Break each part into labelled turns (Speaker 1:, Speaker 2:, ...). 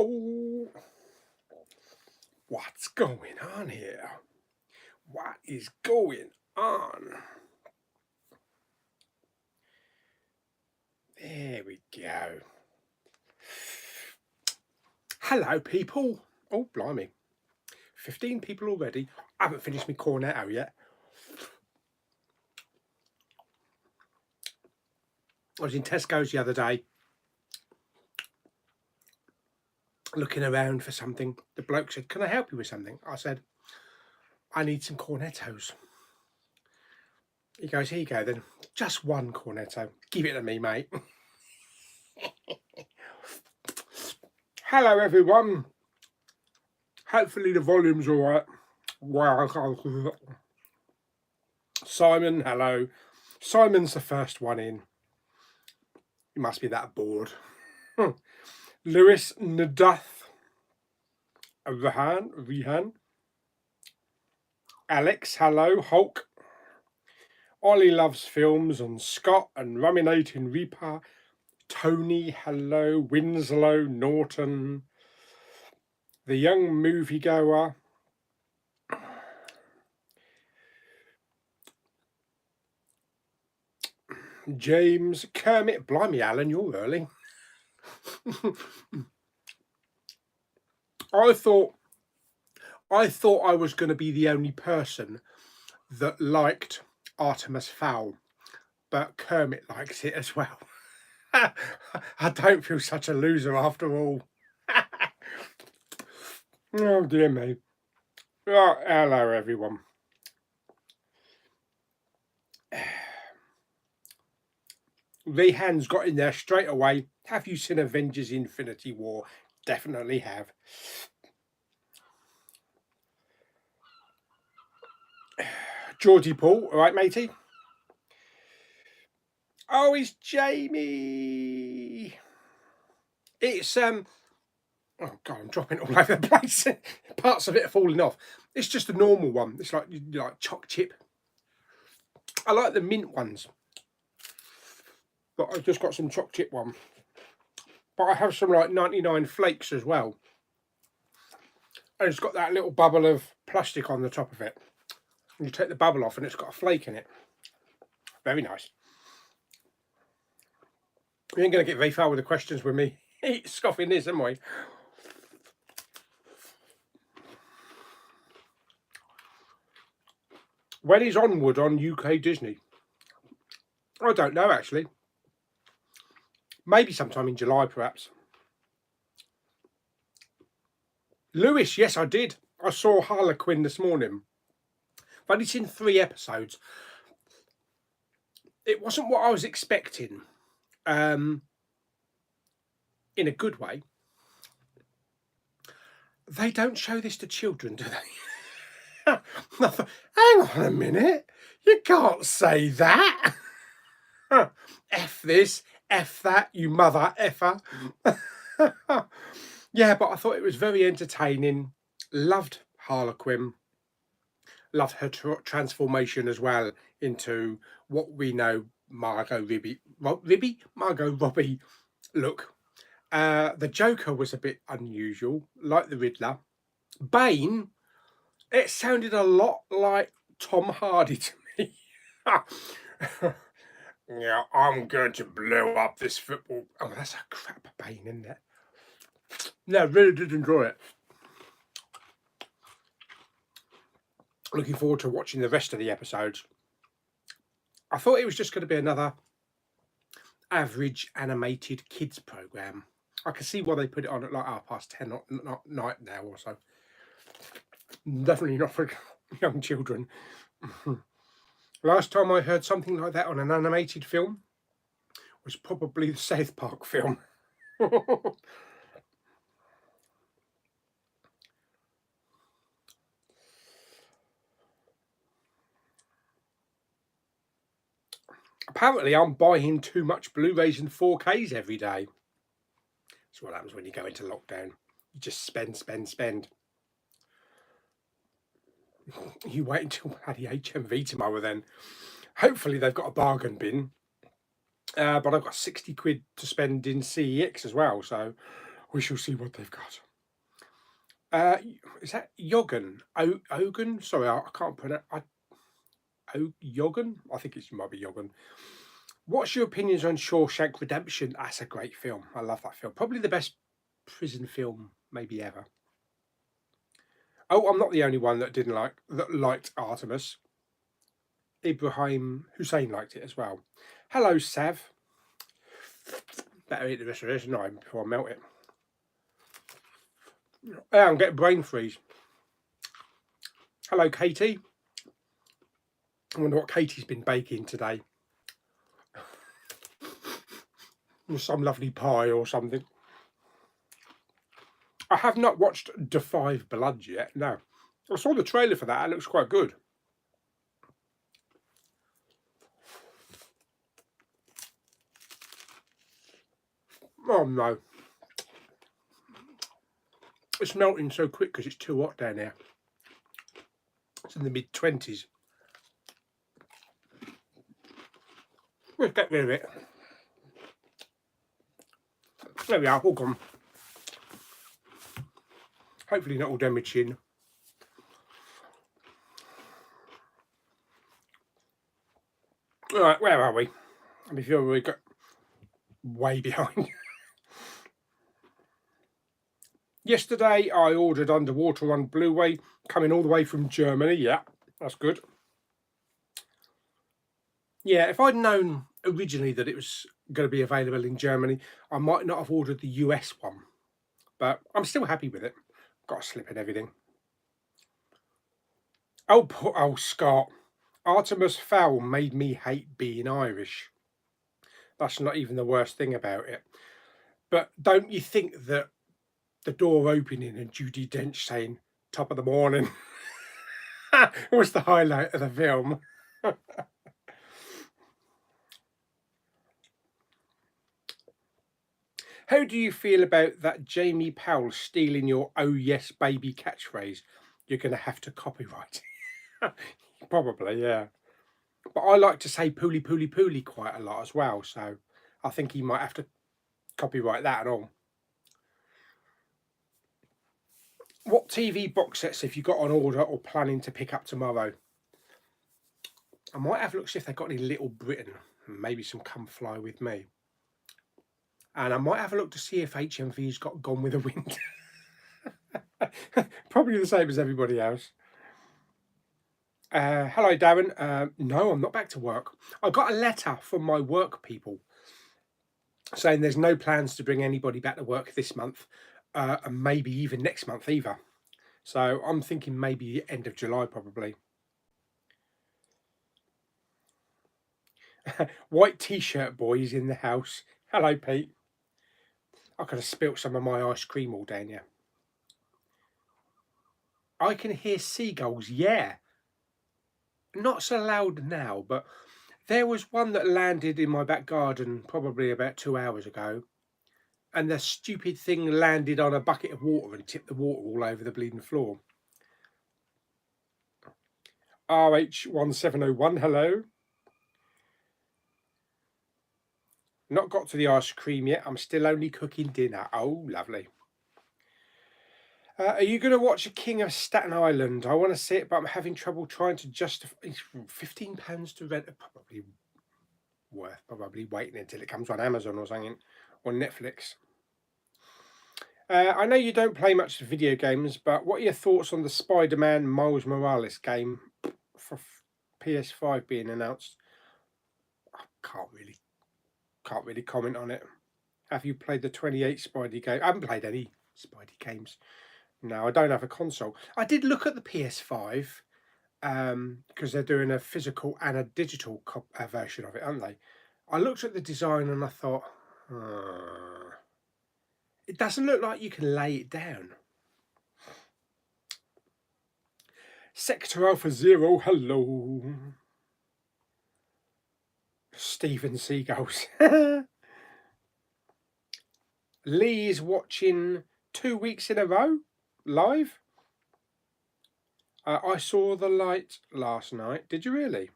Speaker 1: Oh, what's going on here? What is going on? There we go. Hello, people. Oh, blimey. 15 people already. I haven't finished my cornetto yet. I was in Tesco's the other day, looking around for something. The bloke said, "Can I help you with something?" I said, "I need some cornettos." He goes, "Here you go then. Just one cornetto. Give it to me, mate." Hello, everyone. Hopefully the volume's all right. Wow. Simon, hello. Simon's the first one in. He must be that bored. Lewis Nadath. Rehan. Alex, hello. Hulk. Ollie loves films, and Scott and Ruminating Reaper. Tony, hello. Winslow, Norton. The young moviegoer. James, Kermit, blimey, Alan, you're early. I thought I was going to be the only person that liked Artemis Fowl, but Kermit likes it as well. I don't feel such a loser after all. Oh dear me. Oh, hello everyone. Rehan's got in there straight away. Have you seen Avengers Infinity War? Definitely have. Georgie Paul, all right, matey? Oh, it's Jamie. It's oh god, I'm dropping it all over the place. Parts of it are falling off. It's just a normal one. It's like choc chip. I like the mint ones, but I've just got some choc chip one. But I have some like 99 flakes as well, and it's got that little bubble of plastic on the top of it. And you take the bubble off, and it's got a flake in it. Very nice. We ain't going to get very far with the questions with me scoffing this, am I? When is Onward on UK Disney? I don't know, actually. Maybe sometime in July, perhaps. Lewis, yes, I did. I saw Harley Quinn this morning. I've only seen 3 episodes. It wasn't what I was expecting. In a good way. They don't show this to children, do they? I thought, hang on a minute. You can't say that. F this, F that, you mother effer. Yeah, but I thought it was very entertaining. Loved Harley Quinn. Loved her transformation as well into what we know Margot Robbie look. The Joker was a bit unusual, like the Riddler. Bane, it sounded a lot like Tom Hardy to me. Yeah, I'm going to blow up this football. Oh, that's a crap Bane, isn't it? No, really did enjoy it. Looking forward to watching the rest of the episodes. I thought it was just going to be another average animated kids program. I can see why they put it on at like 10:30 night now or so. Definitely not for young children. Last time I heard something like that on an animated film was probably the South Park film. Apparently, I'm buying too much Blu-rays and 4Ks every day. That's what happens when you go into lockdown. You just spend. You wait until bloody HMV tomorrow then. Hopefully they've got a bargain bin. But I've got 60 quid to spend in CEX as well. So We shall see what they've got. Is that Yogan? Ogan? Sorry, I can't pronounce. Yogan? I think it might be Yogan. What's your opinions on Shawshank Redemption? That's a great film. I love that film. Probably the best prison film maybe ever. Oh, I'm not the only one that liked Artemis. Ibrahim Hussein liked it as well. Hello, Sav. Better eat the rest of this night before I melt it. I'm getting brain freeze. Hello, Katie. I wonder what Katie's been baking today. Some lovely pie or something. I have not watched Da 5 Bloods yet. No. I saw the trailer for that. It looks quite good. Oh no. It's melting so quick because it's too hot down here. It's in the mid-20s. Let's get rid of it. There we are, all gone. Hopefully not all down my chin. Alright, where are we? I feel we got way behind. Yesterday I ordered Underwater on Blu-ray, coming all the way from Germany. Yeah, that's good. Yeah, if I'd known originally that it was going to be available in Germany, I might not have ordered the US one. But I'm still happy with it. Got a slip and everything. Oh, Scott. Artemis Fowl made me hate being Irish. That's not even the worst thing about it. But don't you think that the door opening and Judi Dench saying top of the morning was the highlight of the film? How do you feel about that Jamie Powell stealing your "Oh yes, baby" catchphrase? You're going to have to copyright it. Probably, yeah. But I like to say "pooly, pooly, pooly" quite a lot as well, so I think he might have to copyright that and all. What TV box sets have you got on order or planning to pick up tomorrow? I might have a look, see if they've got any Little Britain, maybe some Come Fly With Me. And I might have a look to see if HMV's got Gone With the Wind. Probably the same as everybody else. Hello, Darren. No, I'm not back to work. I got a letter from my work people saying there's no plans to bring anybody back to work this month, and maybe even next month either. So I'm thinking maybe end of July, probably. White t-shirt boys in the house. Hello, Pete. I could have spilt some of my ice cream all down here. I can hear seagulls, yeah. Not so loud now, but there was one that landed in my back garden probably about 2 hours ago. And the stupid thing landed on a bucket of water and tipped the water all over the bleeding floor. RH1701, hello. Not got to the ice cream yet. I'm still only cooking dinner. Oh, lovely. Are you going to watch A King of Staten Island? I want to see it, but I'm having trouble trying to justify. It's £15 to rent. Probably worth waiting until it comes on Amazon or something, or Netflix. I know you don't play much video games, but what are your thoughts on the Spider-Man Miles Morales game for PS5 being announced? I can't really comment on it. Have you played the 28 Spidey game? I haven't played any Spidey games. No, I don't have a console. I did look at the PS5 because they're doing a physical and a digital version of it, aren't they? I looked at the design and I thought, it doesn't look like you can lay it down. Sector Alpha Zero, hello. Stephen Seagulls. Lee is watching 2 weeks in a row live. I saw The Light last night. Did you really?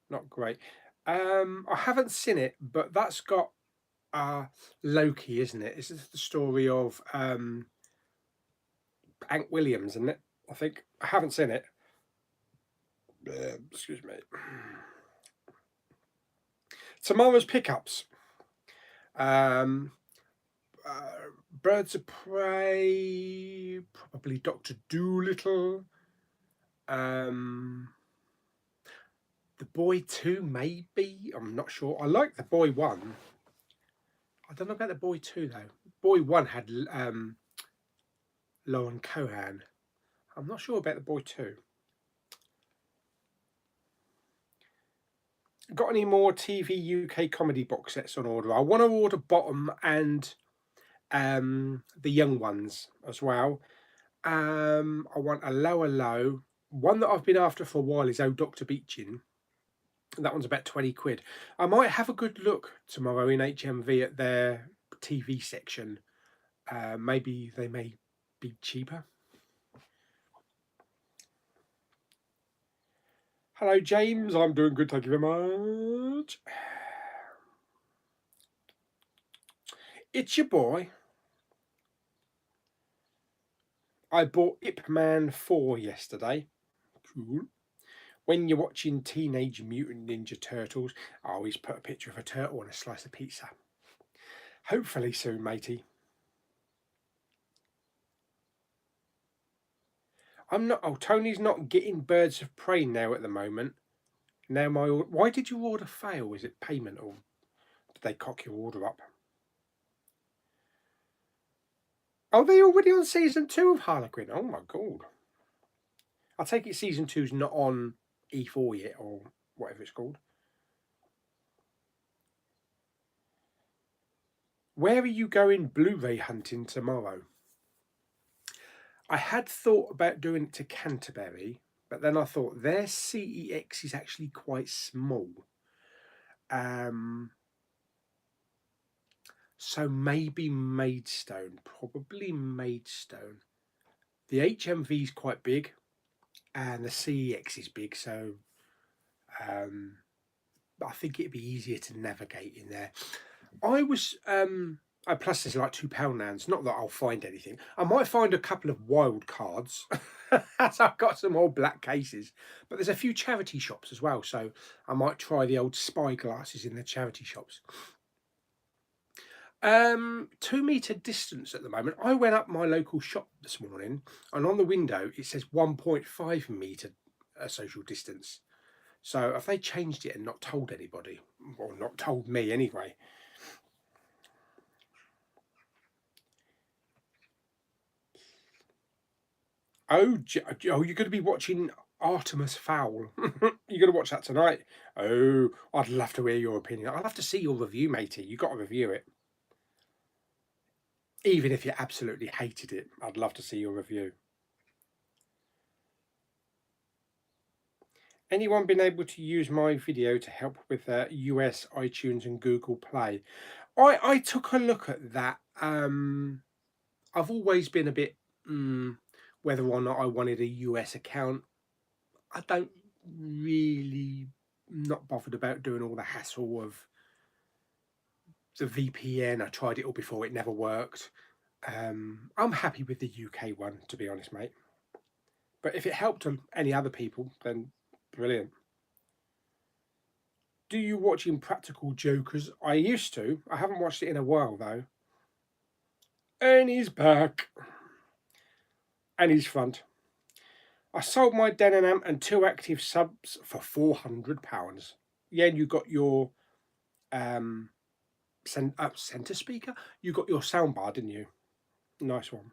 Speaker 1: Not great. I haven't seen it, but that's got Loki, isn't it? It's the story of Hank Williams, isn't it? I think I haven't seen it. Excuse me. Tomorrow's pickups. Um, Birds of Prey, probably Doctor Dolittle. The Boy 2, maybe. I'm not sure. I like the Boy 1. I don't know about the Boy 2 though. Boy 1 had Lauren Cohan. I'm not sure about the Boy 2. Got any more TV UK comedy box sets on order? I want to order Bottom and the Young Ones as well. I want a Low. One that I've been after for a while is Oh Dr. Beechin. That one's about 20 quid. I might have a good look tomorrow in HMV at their TV section. Maybe they may be cheaper. Hello, James. I'm doing good. Thank you very much. It's your boy. I bought Ip Man 4 yesterday. Cool. When you're watching Teenage Mutant Ninja Turtles, I always put a picture of a turtle on a slice of pizza. Hopefully soon, matey. I'm not. Oh, Tony's not getting Birds of Prey now at the moment. Now why did your order fail? Is it payment or did they cock your order up? Oh, they already on season 2 of Harlequin. Oh my god. I take it season 2's not on E4 yet or whatever it's called. Where are you going Blu-ray hunting tomorrow? I had thought about doing it to Canterbury, but then I thought their CEX is actually quite small. So maybe Maidstone, probably Maidstone. The HMV is quite big, and the CEX is big, so I think it'd be easier to navigate in there. I was plus there's like £2 lands. Not that I'll find anything. I might find a couple of wild cards. So I've got some old black cases, but there's a few charity shops as well. So I might try the old spy glasses in the charity shops. 2 meter distance at the moment. I went up my local shop this morning, and on the window it says 1.5 meter social distance. So have they changed it and not told anybody, or not told me anyway? Oh, you're going to be watching Artemis Fowl. You're going to watch that tonight. Oh, I'd love to hear your opinion. I'd love to see your review, matey. You got to review it. Even if you absolutely hated it, I'd love to see your review. Anyone been able to use my video to help with US iTunes and Google Play? I took a look at that. I've always been a bit whether or not I wanted a US account. I don't really not bothered about doing all the hassle of the VPN. I tried it all before, it never worked. I'm happy with the UK one, to be honest, mate. But if it helped any other people, then brilliant. Do you watch Impractical Jokers? I used to. I haven't watched it in a while, though. And he's back. And he's front. I sold my Denon amp and 2 active subs for £400. Yeah, and you got your centre speaker. You got your soundbar, didn't you? Nice one.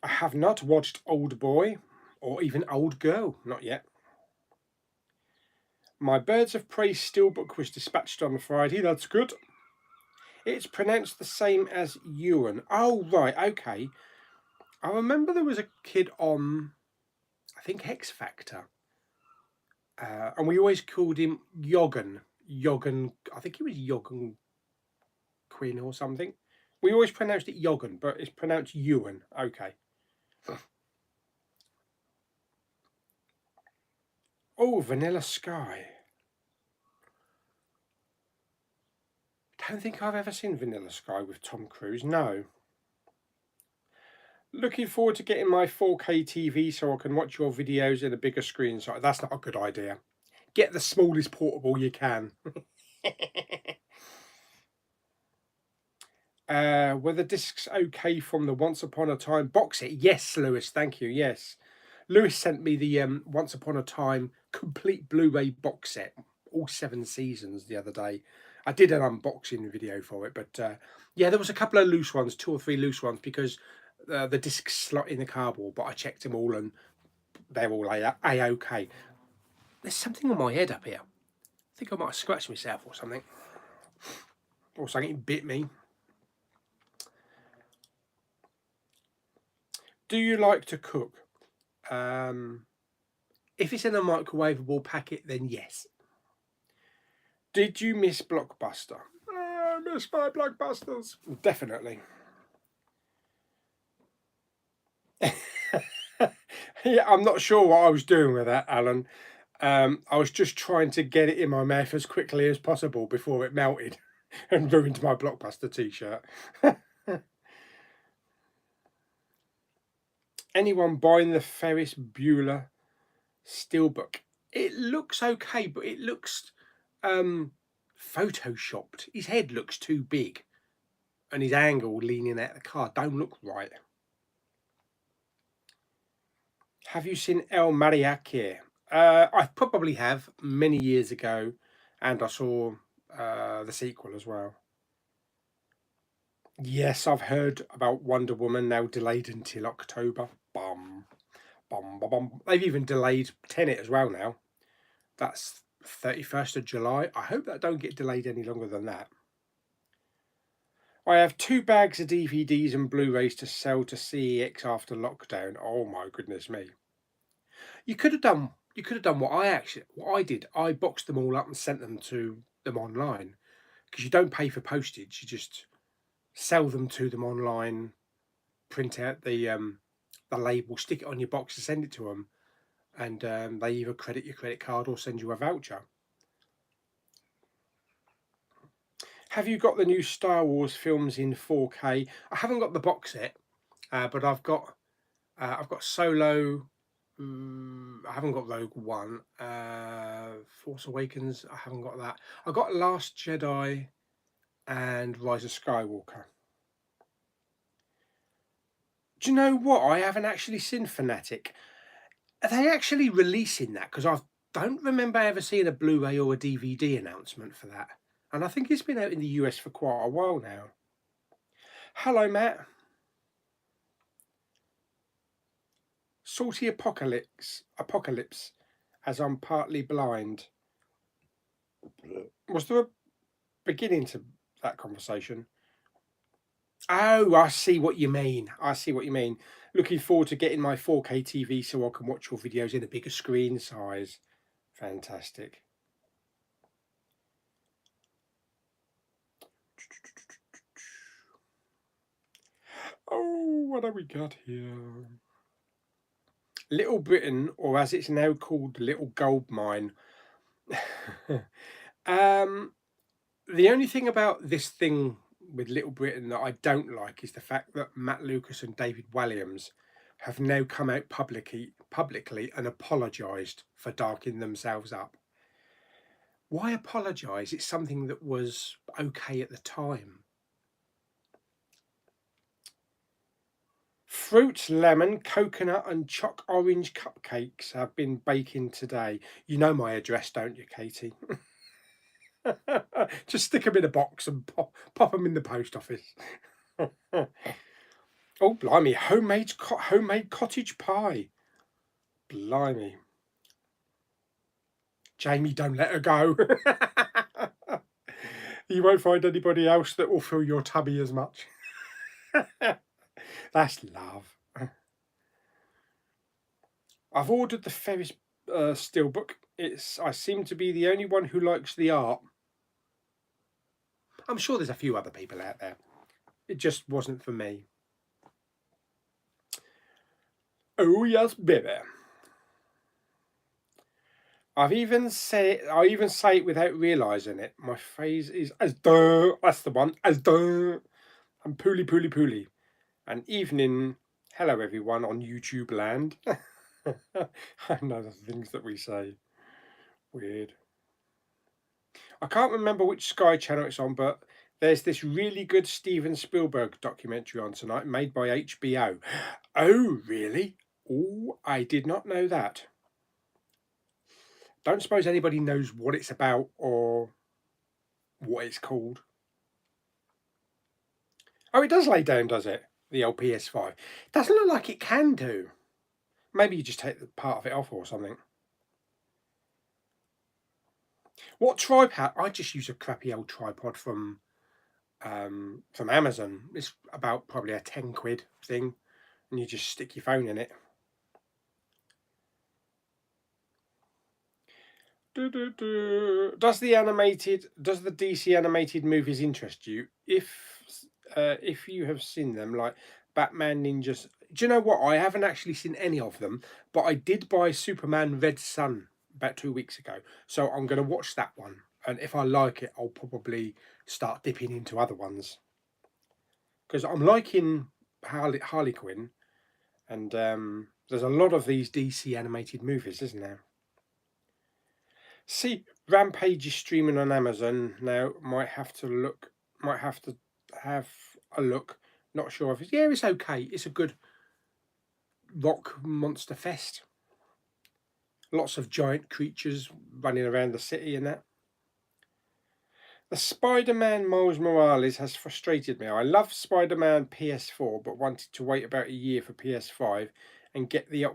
Speaker 1: I have not watched Old Boy or even Old Girl, not yet. My Birds of Prey steelbook was dispatched on Friday. That's good. It's pronounced the same as Ewan. Oh, right, okay. I remember there was a kid on, I think, X Factor. And we always called him Yogan. Yogan, I think he was Yogan Quinn or something. We always pronounced it Yogan, but it's pronounced Ewan. Okay. Oh, Vanilla Sky. Don't think I've ever seen Vanilla Sky with Tom Cruise. No. Looking forward to getting my 4K TV so I can watch your videos in a bigger screen. So that's not a good idea. Get the smallest portable you can. Were the discs okay from the Once Upon a Time box set? Yes, Lewis, thank you. Yes. Lewis sent me the Once Upon a Time complete Blu-ray box set, all 7 seasons, the other day. I did an unboxing video for it, but yeah, there was a couple of loose ones, 2 or 3 loose ones, because the discs slot in the cardboard, but I checked them all and they're all A-OK. There's something on my head up here. I think I might have scratched myself or something. Or something bit me. Do you like to cook? If it's in a microwavable packet, then yes. Did you miss Blockbuster? I miss my Blockbusters. Definitely. Yeah, I'm not sure what I was doing with that, Alan. I was just trying to get it in my mouth as quickly as possible before it melted and ruined my Blockbuster t-shirt. Anyone buying the Ferris Bueller Steelbook? It looks okay, but it looks photoshopped. His head looks too big and his angle leaning out the car don't look right. Have you seen El Mariachi? I probably have, many years ago, and I saw the sequel as well. Yes, I've heard about Wonder Woman, now delayed until October. Bum, bum, bum, bum. They've even delayed Tenet as well now. That's 31st of July. I hope that don't get delayed any longer than that. I have 2 bags of DVDs and Blu-rays to sell to CEX after lockdown. Oh my goodness me. You could have done what I did. I boxed them all up and sent them to them online, because you don't pay for postage. You just sell them to them online, print out the label, stick it on your box and send it to them, and they either credit your credit card or send you a voucher. Have you got the new Star Wars films in 4K? I haven't got the box set, but I've got Solo. I haven't got Rogue One. Force Awakens, I haven't got that. I got Last Jedi and Rise of Skywalker. Do you know what? I haven't actually seen Fanatic. Are they actually releasing that? Because I don't remember ever seeing a Blu-ray or a DVD announcement for that. And I think it's been out in the US for quite a while now. Hello, Matt. Salty Apocalypse, as I'm partly blind. Was there a beginning to that conversation? Oh, I see what you mean. Looking forward to getting my 4K TV so I can watch your videos in a bigger screen size. Fantastic. Oh, what have we got here? Little Britain, or as it's now called, Little Gold Mine. The only thing about this thing with Little Britain that I don't like is the fact that Matt Lucas and David Walliams have now come out publicly and apologised for darking themselves up. Why apologise? It's something that was okay at the time. Fruit, lemon, coconut and choc orange cupcakes have been baking today. You know my address, don't you, Katie? Just stick them in a box and pop them in the post office. Oh, blimey, homemade cottage pie. Blimey. Jamie, don't let her go. You won't find anybody else that will fill your tummy as much. That's love. I've ordered the Ferris Steelbook. I seem to be the only one who likes the art. I'm sure there's a few other people out there. It just wasn't for me. Oh yes, baby. I even say it without realising it. My phrase is as duh. That's the one. As duh. I'm Pauly, Pauly, Pauly. And evening. Hello, everyone on YouTube land. I know the things that we say. Weird. I can't remember which Sky channel it's on, but there's this really good Steven Spielberg documentary on tonight made by HBO. Oh, really? Oh, I did not know that. Don't suppose anybody knows what it's about or what it's called. Oh, it does lay down, does it? The old PS5. Doesn't look like it can do. Maybe you just take the part of it off or something. What tripod? I just use a crappy old tripod from Amazon. It's about probably a 10 quid thing, and you just stick your phone in it. Does the DC animated movies interest you? If you have seen them, like Batman, Ninjas. Do you know what? I haven't actually seen any of them, but I did buy Superman Red Sun about 2 weeks ago, so I'm going to watch that one. And if I like it, I'll probably start dipping into other ones because I'm liking Harley Quinn, and there's a lot of these DC animated movies, isn't there? See, Rampage is streaming on Amazon now. Might have to look. Might have to have a look. Not sure if it's it's okay. It's a good rock monster fest. Lots of giant creatures running around the city and that. The Spider-Man Miles Morales has frustrated me. I love Spider-Man PS4, but wanted to wait about a year for PS5 and get the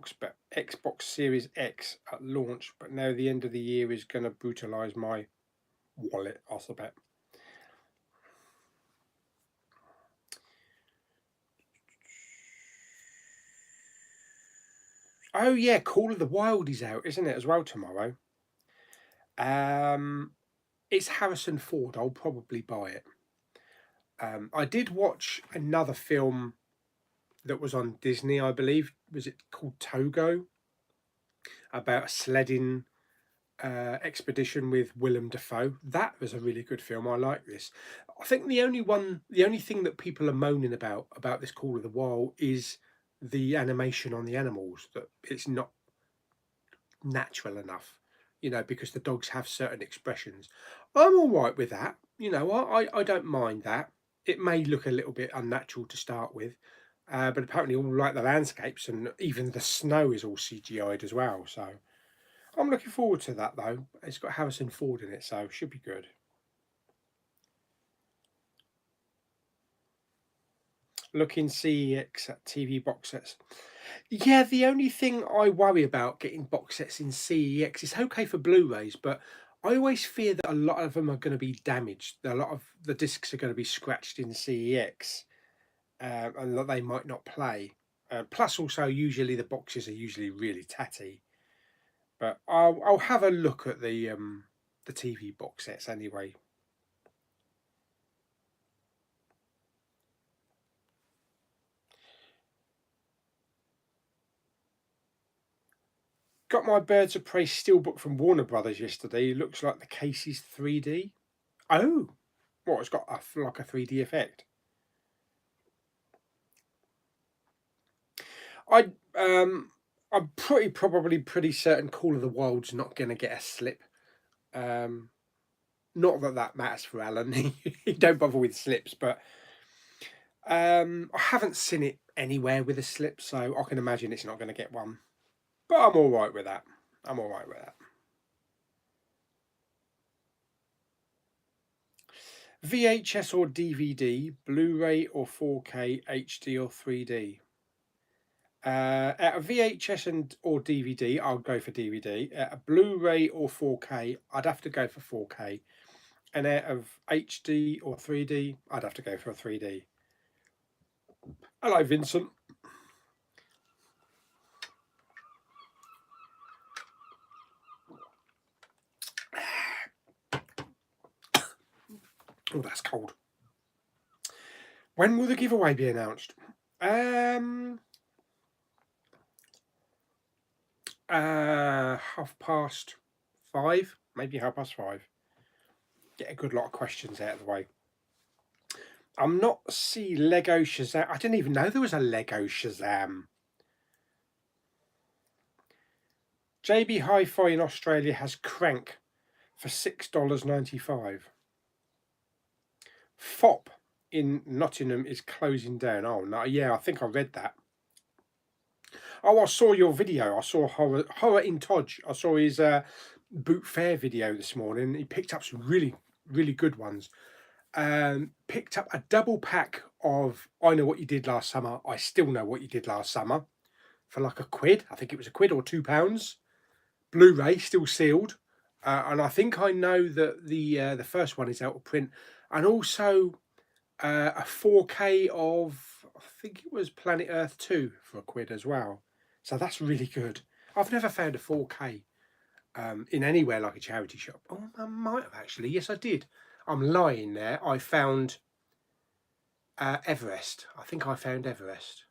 Speaker 1: Xbox Series X at launch. But now the end of the year is going to brutalise my wallet, I bet. Oh yeah, Call of the Wild is out, isn't it, as well tomorrow? It's Harrison Ford. I'll probably buy it. I did watch another film that was on Disney, I believe. Was it called Togo? About a sledding expedition with Willem Dafoe. That was a really good film. I like this. I think the only thing that people are moaning about this Call of the Wild is the animation on the animals. That it's not natural enough, because the dogs have certain expressions. I'm all right with that. I don't mind that. It may look a little bit unnatural to start with, but apparently all like the landscapes and even the snow is all CGI'd as well. So I'm looking forward to that though. It's got Harrison Ford in it, so it should be good. Looking CEX at TV box sets. Yeah, the only thing I worry about getting box sets in CEX is okay for Blu-rays, but I always fear that a lot of them are going to be damaged. A lot of the discs are going to be scratched in CEX, and that they might not play. Plus, also usually the boxes are usually really tatty. But I'll have a look at the TV box sets anyway. Got my Birds of Prey steelbook from Warner Brothers yesterday. Looks like the case is 3D. Oh, what? It's got like a 3D effect. I I'm probably pretty certain Call of the Wild's not going to get a slip. Um, Not that that matters for Alan. He don't bother with slips, but I haven't seen it anywhere with a slip, so I can imagine it's not going to get one. But I'm all right with that. I'm all right with that. VHS or DVD, Blu-ray or 4K, HD or 3D. Out of VHS or DVD, I'll go for DVD. Out of Blu-ray or 4K, I'd have to go for 4K. And out of HD or 3D, I'd have to go for a 3D. Hello, Vincent. Oh, that's cold. When will the giveaway be announced? 1:30. 5, maybe 5:30. Get a good lot of questions out of the way. I'm not see Lego Shazam. I didn't even know there was a Lego Shazam. JB Hi-Fi in Australia has Crank for $6.95. FOP in Nottingham is closing down. Oh no, yeah, I think I read that. Oh, I saw your video. I saw Horror in Todge. I saw his boot fair video this morning. He picked up some really, really good ones. Picked up a double pack of I Know What You Did Last Summer. I Still Know What You Did Last Summer for like £1. I think it was £1 or £2. Blu-ray, still sealed. And I think I know that the first one is out of print. And also a 4K of, I think it was Planet Earth 2 for £1 as well. So that's really good. I've never found a 4K in anywhere like a charity shop. Oh, I might have actually. Yes, I did. I'm lying there. I found Everest. I think I found Everest.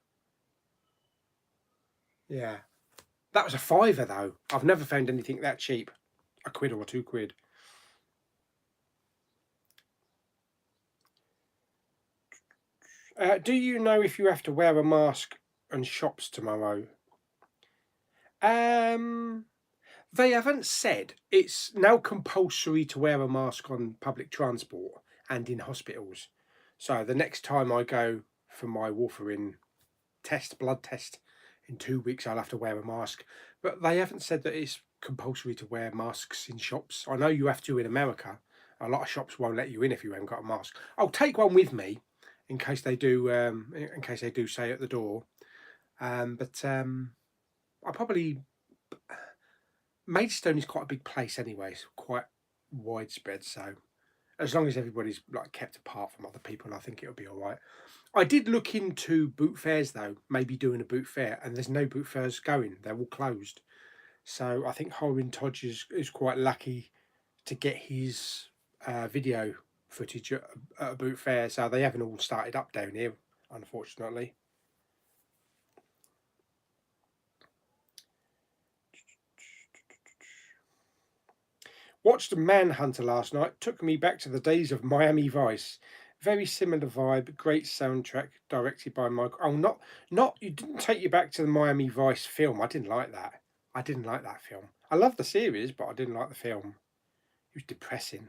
Speaker 1: Yeah. That was a £5 though. I've never found anything that cheap. £1 or £2. Do you know if you have to wear a mask in shops tomorrow? They haven't said. It's now compulsory to wear a mask on public transport and in hospitals. So the next time I go for my warfarin blood test in 2 weeks, I'll have to wear a mask. But they haven't said that it's compulsory to wear masks in shops. I know you have to in America. A lot of shops won't let you in if you haven't got a mask. I'll take one with me in case they do. In case they do say at the door. But I probably. Maidstone is quite a big place anyway. It's quite widespread. So as long as everybody's like kept apart from other people, I think it'll be all right. I did look into boot fairs though, maybe doing a boot fair, and there's no boot fairs going. They're all closed. So I think Horin Todge is quite lucky to get his video footage at a boot fair. So they haven't all started up down here, unfortunately. Watched Manhunter last night. Took me back to the days of Miami Vice. Very similar vibe. Great soundtrack. Directed by Michael. Oh, not. You didn't take you back to the Miami Vice film. I didn't like that. I didn't like that film. I love the series, but I didn't like the film. It was depressing.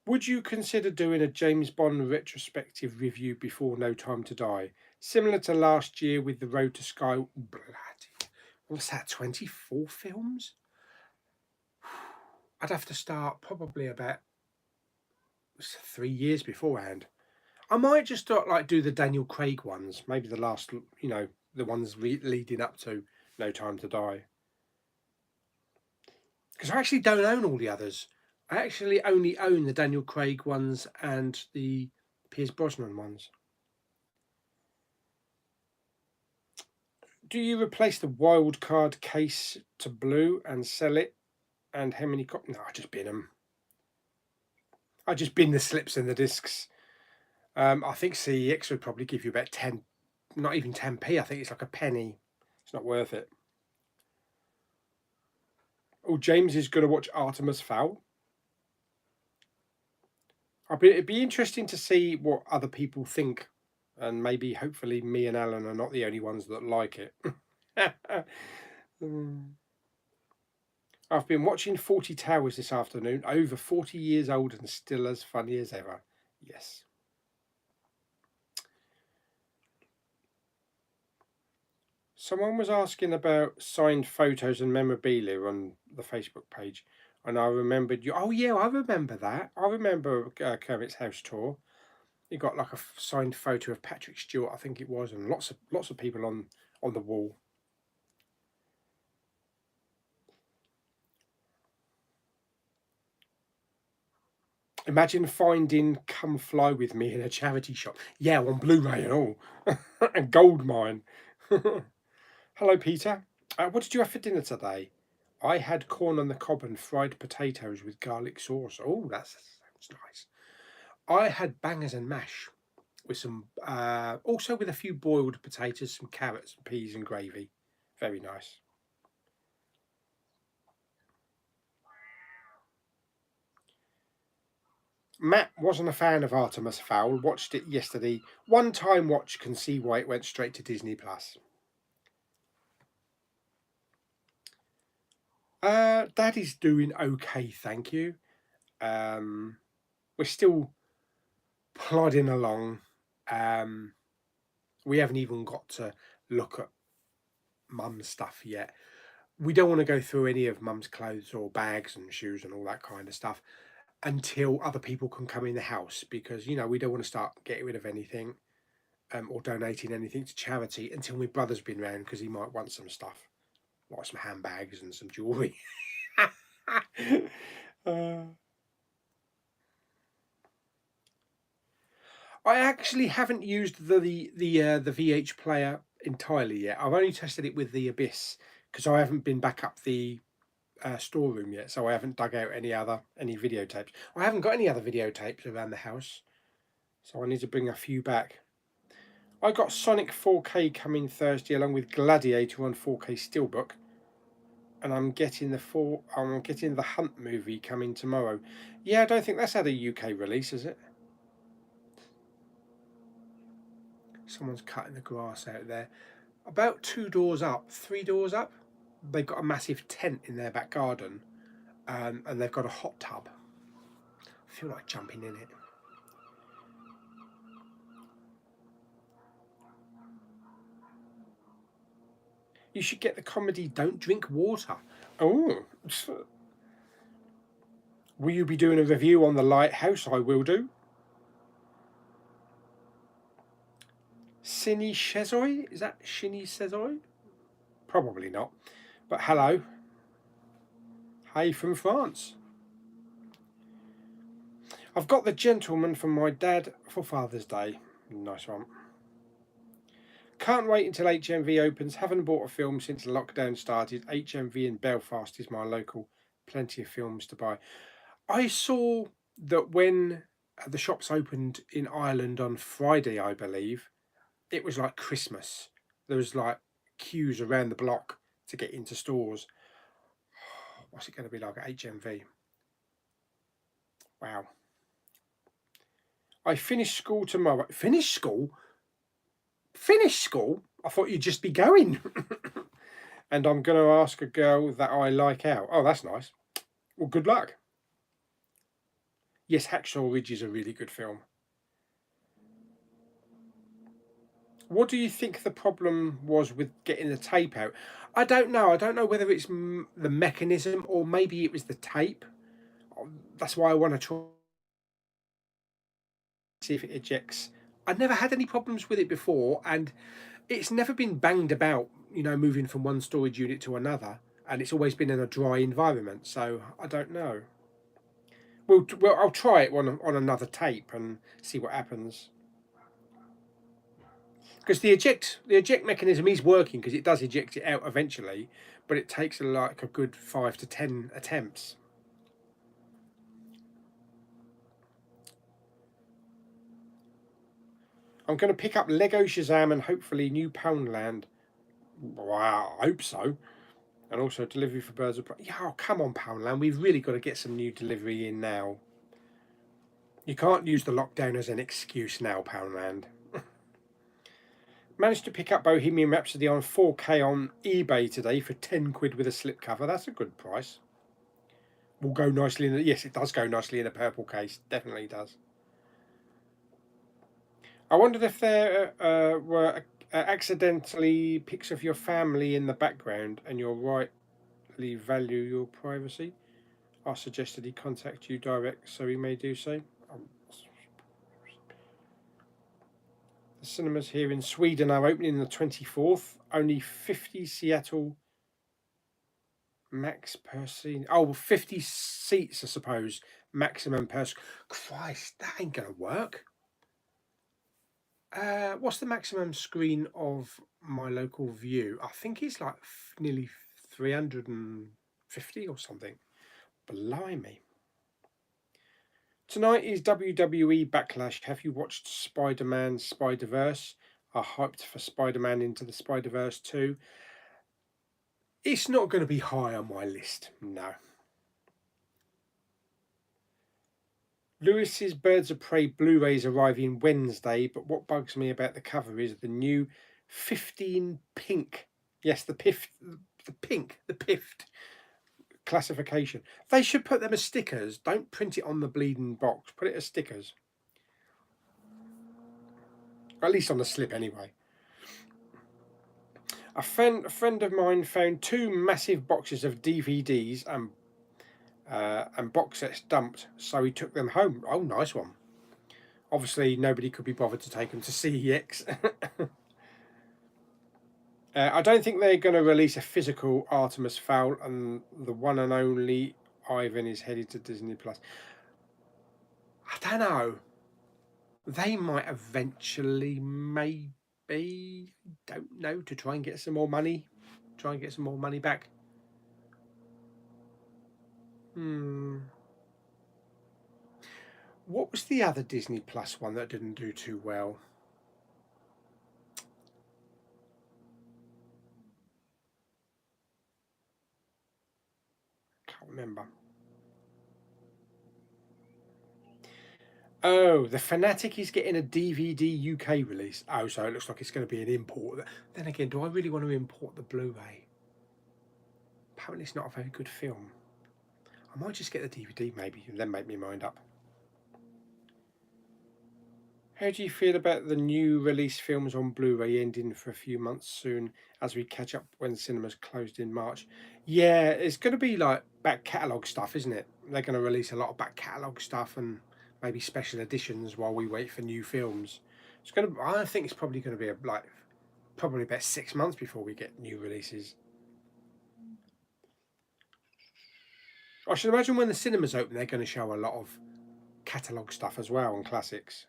Speaker 1: Would you consider doing a James Bond retrospective review before No Time to Die, similar to last year with The Road to Sky? Bloody, what's that? 24 films. I'd have to start probably about 3 years beforehand. I might just start like do the Daniel Craig ones, maybe the last, the ones leading up to No Time to Die. Because I actually don't own all the others. I actually only own the Daniel Craig ones and the Pierce Brosnan ones. Do you replace the wild card case to blue and sell it? And how many copies? No, I just bin them. I just bin the slips and the discs. I think CEX would probably give you about 10, not even 10p. I think it's like a penny. It's not worth it. Oh, James is going to watch Artemis Fowl. It'd be interesting to see what other people think. And maybe, hopefully, me and Alan are not the only ones that like it. I've been watching 40 Towers this afternoon. Over 40 years old and still as funny as ever. Yes. Someone was asking about signed photos and memorabilia on the Facebook page. And I remembered you. Oh, yeah, I remember that. I remember Kermit's house tour. You got like a signed photo of Patrick Stewart, I think it was, and lots of people on the wall. Imagine finding Come Fly With Me in a charity shop. Yeah, on Blu-ray and all. And gold mine. Hello, Peter. What did you have for dinner today? I had corn on the cob and fried potatoes with garlic sauce. Oh, that sounds nice. I had bangers and mash with some, also with a few boiled potatoes, some carrots, and peas and gravy. Very nice. Matt wasn't a fan of Artemis Fowl. Watched it yesterday. One time watch, can see why it went straight to Disney Plus. Daddy's doing okay, thank you. We're still plodding along. We haven't even got to look at Mum's stuff yet. We don't want to go through any of Mum's clothes or bags and shoes and all that kind of stuff until other people can come in the house, because we don't want to start getting rid of anything or donating anything to charity until my brother's been round, because he might want some stuff, like some handbags and some jewellery. I actually haven't used the VH player entirely yet. I've only tested it with the Abyss, because I haven't been back up the storeroom yet, so I haven't dug out any videotapes. I haven't got any other videotapes around the house, so I need to bring a few back. I got Sonic 4K coming Thursday, along with Gladiator on 4K Steelbook, and I'm getting the Hunt movie coming tomorrow. Yeah, I don't think that's had a UK release, is it? Someone's cutting the grass out there. About 3 doors up, they've got a massive tent in their back garden, and they've got a hot tub. I feel like jumping in it. You should get the comedy Don't Drink Water. Oh. Will you be doing a review on The Lighthouse? I will do. Sini Shezoy? Is that Shini Shezoy? Probably not. But hello. Hey from France. I've got The Gentleman from my dad for Father's Day. Nice one. Can't wait until HMV opens. Haven't bought a film since lockdown started. HMV in Belfast is my local. Plenty of films to buy. I saw that when the shops opened in Ireland on Friday, I believe, it was like Christmas. There was like queues around the block to get into stores. What's it going to be like at HMV? Wow. I finish school tomorrow. Finish school? Finish school? I thought you'd just be going. And I'm going to ask a girl that I like out. Oh, that's nice. Well, good luck. Yes, Hacksaw Ridge is a really good film. What do you think the problem was with getting the tape out? I don't know. I don't know whether it's the mechanism or maybe it was the tape. That's why I want to try see if it ejects. I've never had any problems with it before, and it's never been banged about, moving from one storage unit to another, and it's always been in a dry environment, so I don't know. Well, I'll try it on another tape and see what happens. Because the eject mechanism is working, because it does eject it out eventually, but it takes like a good 5 to 10 attempts. I'm going to pick up Lego Shazam and hopefully New Poundland. Wow, I hope so. And also delivery for Birds of Prey. Yeah, oh, come on, Poundland. We've really got to get some new delivery in now. You can't use the lockdown as an excuse now, Poundland. Managed to pick up Bohemian Rhapsody on 4K on eBay today for 10 quid with a slipcover. That's a good price. Will go nicely in yes, it does go nicely in a purple case. Definitely does. I wondered if there were accidentally pics of your family in the background and you'll rightly value your privacy. I suggested he contact you direct, so he may do so. The cinemas here in Sweden are opening the 24th. Only 50 Seattle max per scene. Oh, 50 seats, I suppose. Maximum per. Christ, that ain't going to work. What's the maximum screen of my local view? I think it's like nearly 350 or something. Blimey. Tonight is WWE Backlash. Have you watched Spider-Man Spider-Verse? I'm hyped for Spider-Man Into the Spider-Verse 2. It's not going to be high on my list, no. Lewis's Birds of Prey Blu-ray is arriving Wednesday, but what bugs me about the cover is the new 15 pink. Yes, the piffed classification. They should put them as stickers. Don't print it on the bleeding box. Put it as stickers. At least on the slip anyway. A friend of mine found 2 massive boxes of DVDs and box sets dumped, so he took them home. Oh, nice one. Obviously, nobody could be bothered to take them to CEX. I don't think they're going to release a physical Artemis Fowl, and the one and only Ivan is headed to Disney Plus. I don't know. They might eventually, maybe, don't know, to try and get some more money. Try and get some more money back. What was the other Disney Plus one that didn't do too well? Can't remember. Oh, The Fanatic is getting a DVD UK release. Oh, so it looks like it's going to be an import. Then again, do I really want to import the Blu-ray? Apparently it's not a very good film. I might just get the DVD maybe and then make my mind up. How do you feel about the new release films on Blu-ray ending for a few months soon as we catch up when cinemas closed in March? Yeah, it's going to be like back catalogue stuff, isn't it? They're going to release a lot of back catalogue stuff and maybe special editions while we wait for new films. It's going to. I think it's probably going to be probably about 6 months before we get new releases. I should imagine when the cinemas open, they're going to show a lot of catalogue stuff as well and classics.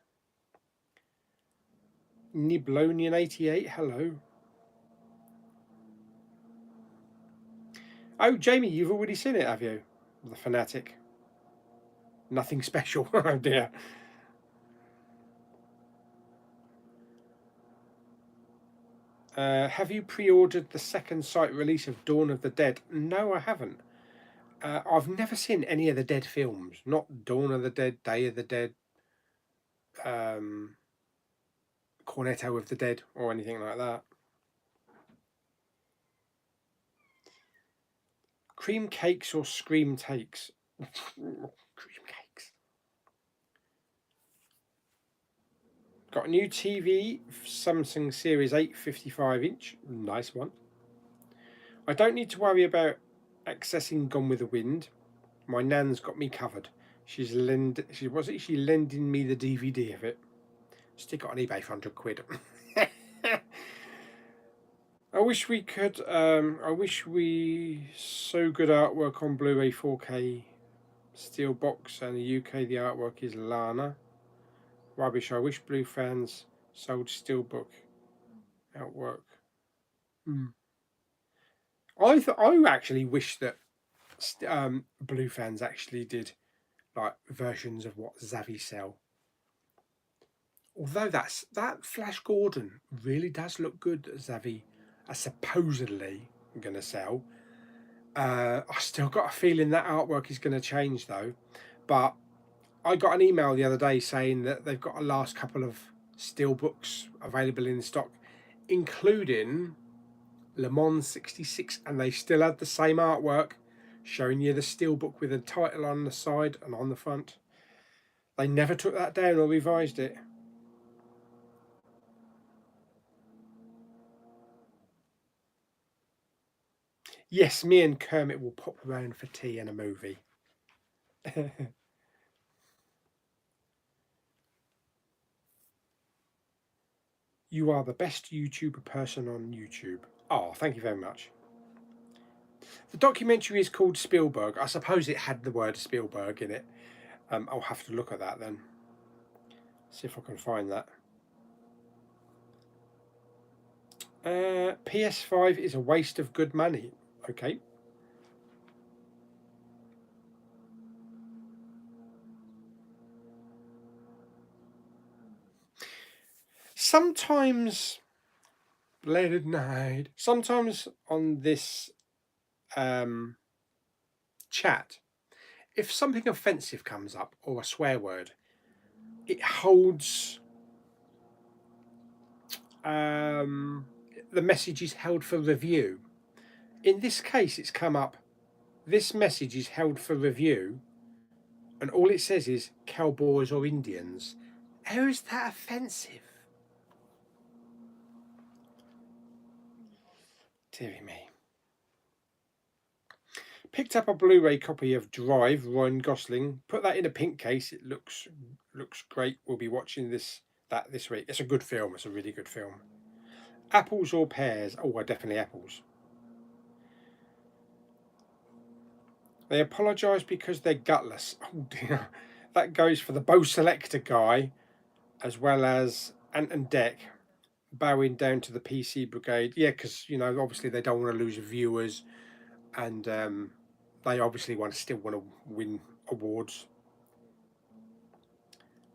Speaker 1: Niblonian88, hello. Oh, Jamie, you've already seen it, have you? The Fanatic. Nothing special. Oh dear. Have you pre-ordered the second site release of Dawn of the Dead? No, I haven't. I've never seen any of the Dead films. Not Dawn of the Dead, Day of the Dead, Cornetto of the Dead, or anything like that. Cream cakes or scream takes? Cream cakes. Got a new TV, Samsung Series 8 55-inch. Nice one. I don't need to worry about accessing Gone with the Wind. My nan's got me covered. She's lending me the DVD of it. Stick it on eBay for £100. I wish we could. I wish we so good artwork on Blu-ray 4K Steelbox, and in the UK the artwork is Lana. Rubbish. I wish Blue fans sold Steelbook artwork. I actually wish that Blue fans actually did like versions of what Zavi sell. Although that Flash Gordon really does look good that Zavi are supposedly going to sell. I still got a feeling that artwork is going to change though. But I got an email the other day saying that they've got a last couple of steelbooks available in stock, including Le Mans 66, and they still had the same artwork, showing you the steelbook with a title on the side and on the front. They never took that down or revised it. Yes, me and Kermit will pop around for tea and a movie. You are the best YouTuber person on YouTube. Oh, thank you very much. The documentary is called Spielberg. I suppose it had the word Spielberg in it. I'll have to look at that then. See if I can find that. PS5 is a waste of good money. Okay. Sometimes, late at night, sometimes on this chat, if something offensive comes up or a swear word, it holds, the message is held for review. In this case, it's come up, this message is held for review, and all it says is cowboys or Indians. How is that offensive? Deary me. Picked up a Blu-ray copy of Drive, Ryan Gosling. Put that in a pink case. It looks great. We'll be watching that this week. It's a good film. It's a really good film. Apples or pears? Oh, definitely apples. They apologise because they're gutless. Oh dear. That goes for the Bow Selector guy, as well as Ant and Dec bowing down to the PC Brigade. Yeah, because, obviously they don't want to lose viewers, and they obviously still want to win awards.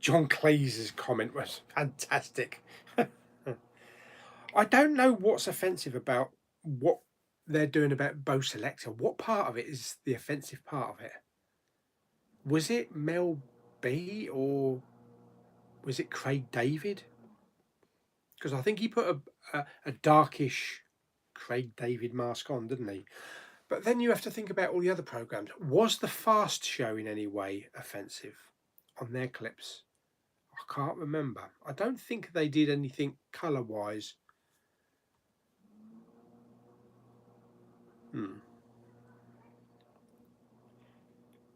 Speaker 1: John Cleese's comment was fantastic. I don't know what's offensive about what they're doing about Bow Selector. What part of it is the offensive part of it? Was it Mel B or was it Craig David? Because I think he put a darkish Craig David mask on, didn't he? But then you have to think about all the other programmes. Was the Fast Show in any way offensive on their clips? I can't remember. I don't think they did anything colour-wise.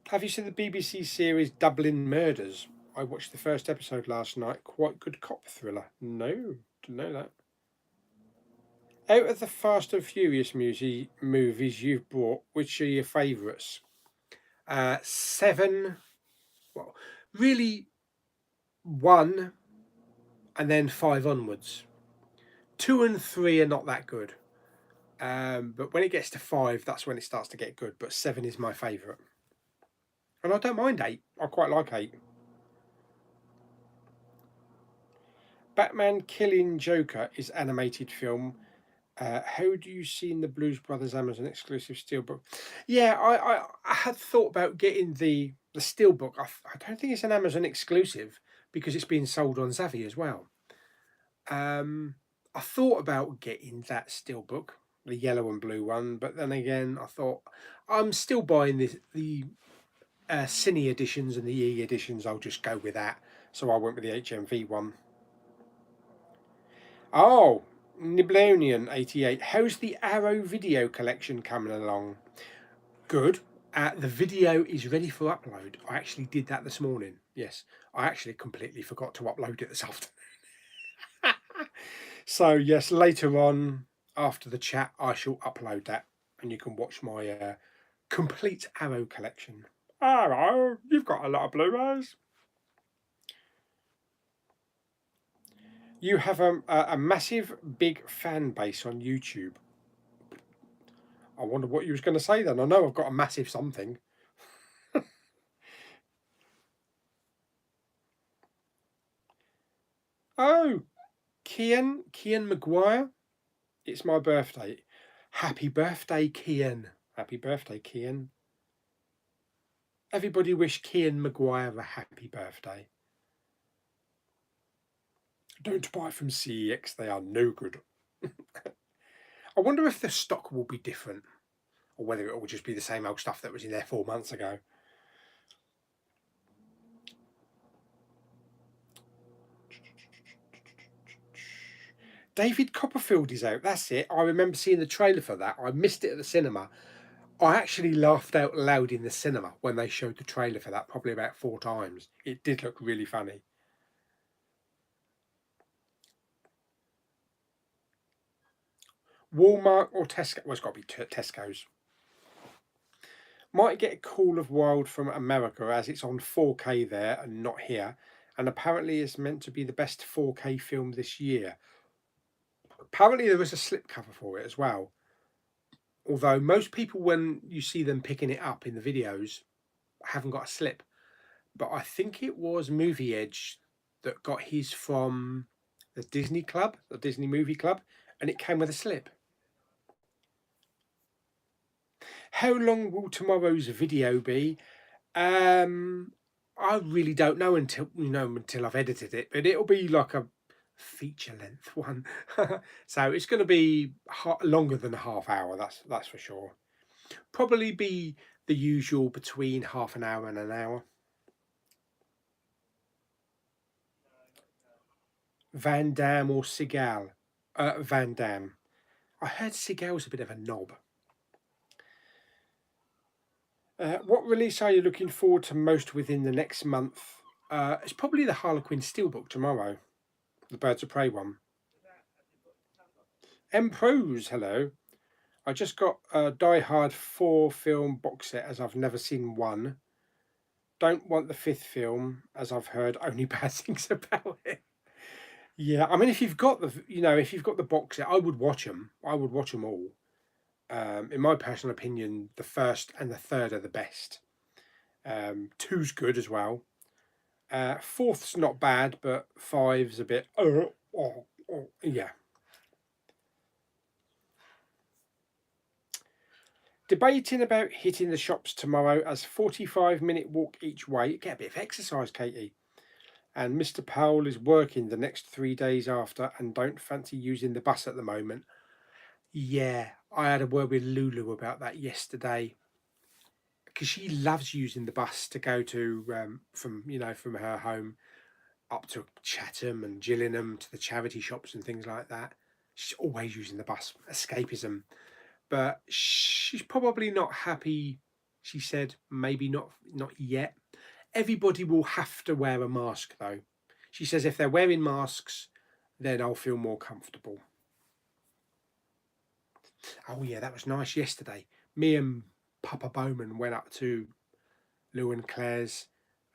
Speaker 1: Have you seen the BBC series Dublin Murders? I watched the first episode last night. Quite good cop thriller. No, didn't know that. Out of the Fast and Furious movies you've brought, which are your favourites? 7. Well, really, 1, and then 5 onwards. 2 and 3 are not that good. But when it gets to 5, that's when it starts to get good. But 7 is my favourite. And I don't mind 8. I quite like 8. Batman Killing Joker is animated film. How do you see in the Blues Brothers Amazon exclusive steelbook? Yeah, I had thought about getting the steelbook. I don't think it's an Amazon exclusive because it's being sold on Zavvi as well. I thought about getting that steelbook, the yellow and blue one, but then again I thought I'm still buying the Cine editions and the E editions. I'll just go with that. So I went with the HMV one. Oh, Niblonian 88. How's the Arrow video collection coming along? Good. The video is ready for upload. I actually did that this morning. Yes, I actually completely forgot to upload it this afternoon. So yes, later on after the chat, I shall upload that, and you can watch my complete Arrow collection. Arrow, you've got a lot of Blu-rays. You have a massive, big fan base on YouTube. I wonder what you was going to say then. I know I've got a massive something. Oh, Kian Maguire. It's my birthday. Happy birthday, Kian. Happy birthday, Kian. Everybody wish Kian Maguire a happy birthday. Don't buy from CEX, they are no good. I wonder if the stock will be different, or whether it will just be the same old stuff that was in there 4 months ago. David Copperfield is out, that's it. I remember seeing the trailer for that. I missed it at the cinema. I actually laughed out loud in the cinema when they showed the trailer for that, probably about 4 times. It did look really funny. Walmart or Tesco? Well, it's got to be Tesco's. Might get Call of Wild from America as it's on 4K there and not here. And apparently it's meant to be the best 4K film this year. Apparently there was a slipcover for it as well. Although most people, when you see them picking it up in the videos, haven't got a slip. But I think it was Movie Edge that got his from the Disney Club, the Disney Movie Club, and it came with a slip. How long will tomorrow's video be? I really don't know until I've edited it, but it'll be like a feature length one. So it's going to be longer than a half hour. That's for sure. Probably be the usual between half an hour and an hour. Van Damme or Seagal? Van Damme. I heard Seagal's a bit of a knob. What release are you looking forward to most within the next month? It's probably the Harlequin Steelbook tomorrow, the Birds of Prey one. M Pros, hello. I just got a Die Hard 4 film box set as I've never seen one. Don't want the fifth film as I've heard only bad things about it. Yeah, I mean, if you've got the box set, I would watch them. I would watch them all. In my personal opinion, the first and the third are the best. Two's good as well. Fourth's not bad, but five's a bit. Yeah. Debating about hitting the shops tomorrow as 45-minute walk each way. Get a bit of exercise, Katie. And Mr. Powell is working the next 3 days after and don't fancy using the bus at the moment. Yeah, I had a word with Lulu about that yesterday because she loves using the bus to go to from her home up to Chatham and Gillingham to the charity shops and things like that. She's always using the bus, escapism. But she's probably not happy. She said maybe not yet. Everybody will have to wear a mask though. She says if they're wearing masks, then I'll feel more comfortable. Oh yeah, that was nice yesterday. Me and Papa Bowman went up to Lou and Claire's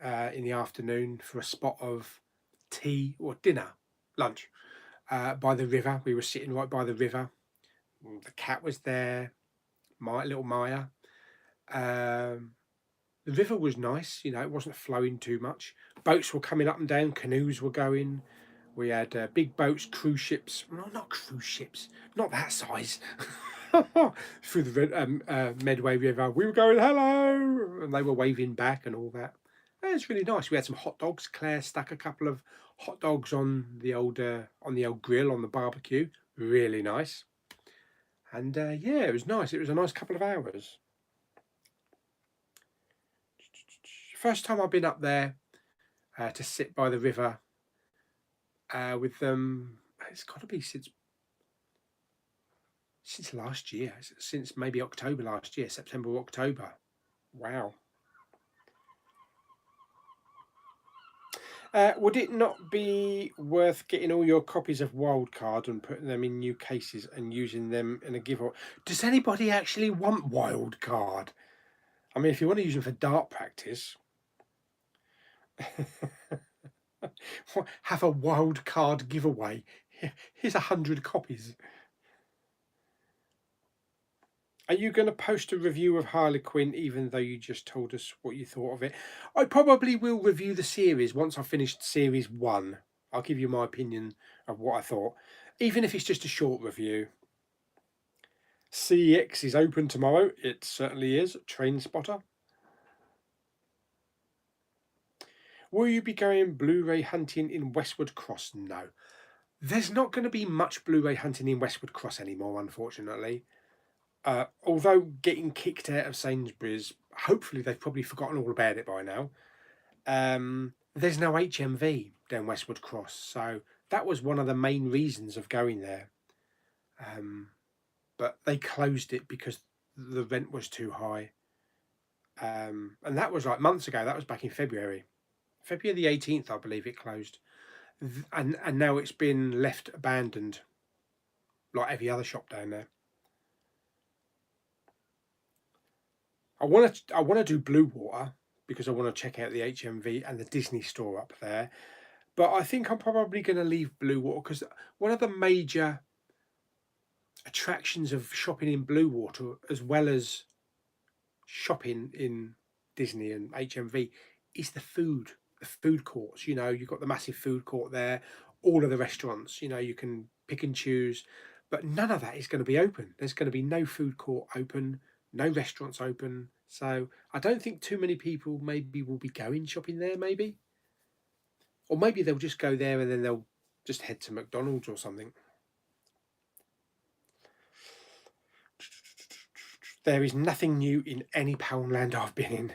Speaker 1: in the afternoon for a spot of tea or lunch by the river. We were sitting right by the river. The cat was there, my little Maya. The river was nice, it wasn't flowing too much. Boats were coming up and down, canoes were going. We had big boats, cruise ships. No, not cruise ships, not that size. Through the Medway River. We were going, hello! And they were waving back and all that. It was really nice. We had some hot dogs. Claire stuck a couple of hot dogs on the old grill on the barbecue. Really nice. And yeah, it was nice. It was a nice couple of hours. First time I've been up there to sit by the river with them. It's got to be since last year, since maybe October last year, September or October. Wow. Would it not be worth getting all your copies of Wildcard and putting them in new cases and using them in a giveaway? Does anybody actually want Wildcard? I mean, if you want to use them for dart practice, have a Wildcard giveaway. Here's 100 copies. Are you going to post a review of Harley Quinn even though you just told us what you thought of it? I probably will review the series once I've finished series 1. I'll give you my opinion of what I thought, even if it's just a short review. CEX is open tomorrow. It certainly is. Train Spotter. Will you be going Blu-ray hunting in Westwood Cross? No. There's not going to be much Blu-ray hunting in Westwood Cross anymore, unfortunately. Although getting kicked out of Sainsbury's, hopefully they've probably forgotten all about it by now. There's no HMV down Westwood Cross, so that was one of the main reasons of going there. But they closed it because the rent was too high. And that was like months ago. That was back in February. February the 18th, I believe it closed. And now it's been left abandoned, like every other shop down there. I want to do Blue Water because I want to check out the HMV and the Disney store up there. But I think I'm probably going to leave Blue Water because one of the major attractions of shopping in Blue Water, as well as shopping in Disney and HMV, is the food courts. You've got the massive food court there, all of the restaurants, you can pick and choose, but none of that is going to be open. There's going to be no food court open, no restaurants open. So I don't think too many people maybe will be going shopping there, maybe. Or maybe they'll just go there and then they'll just head to McDonald's or something. There is nothing new in any Poundland I've been in.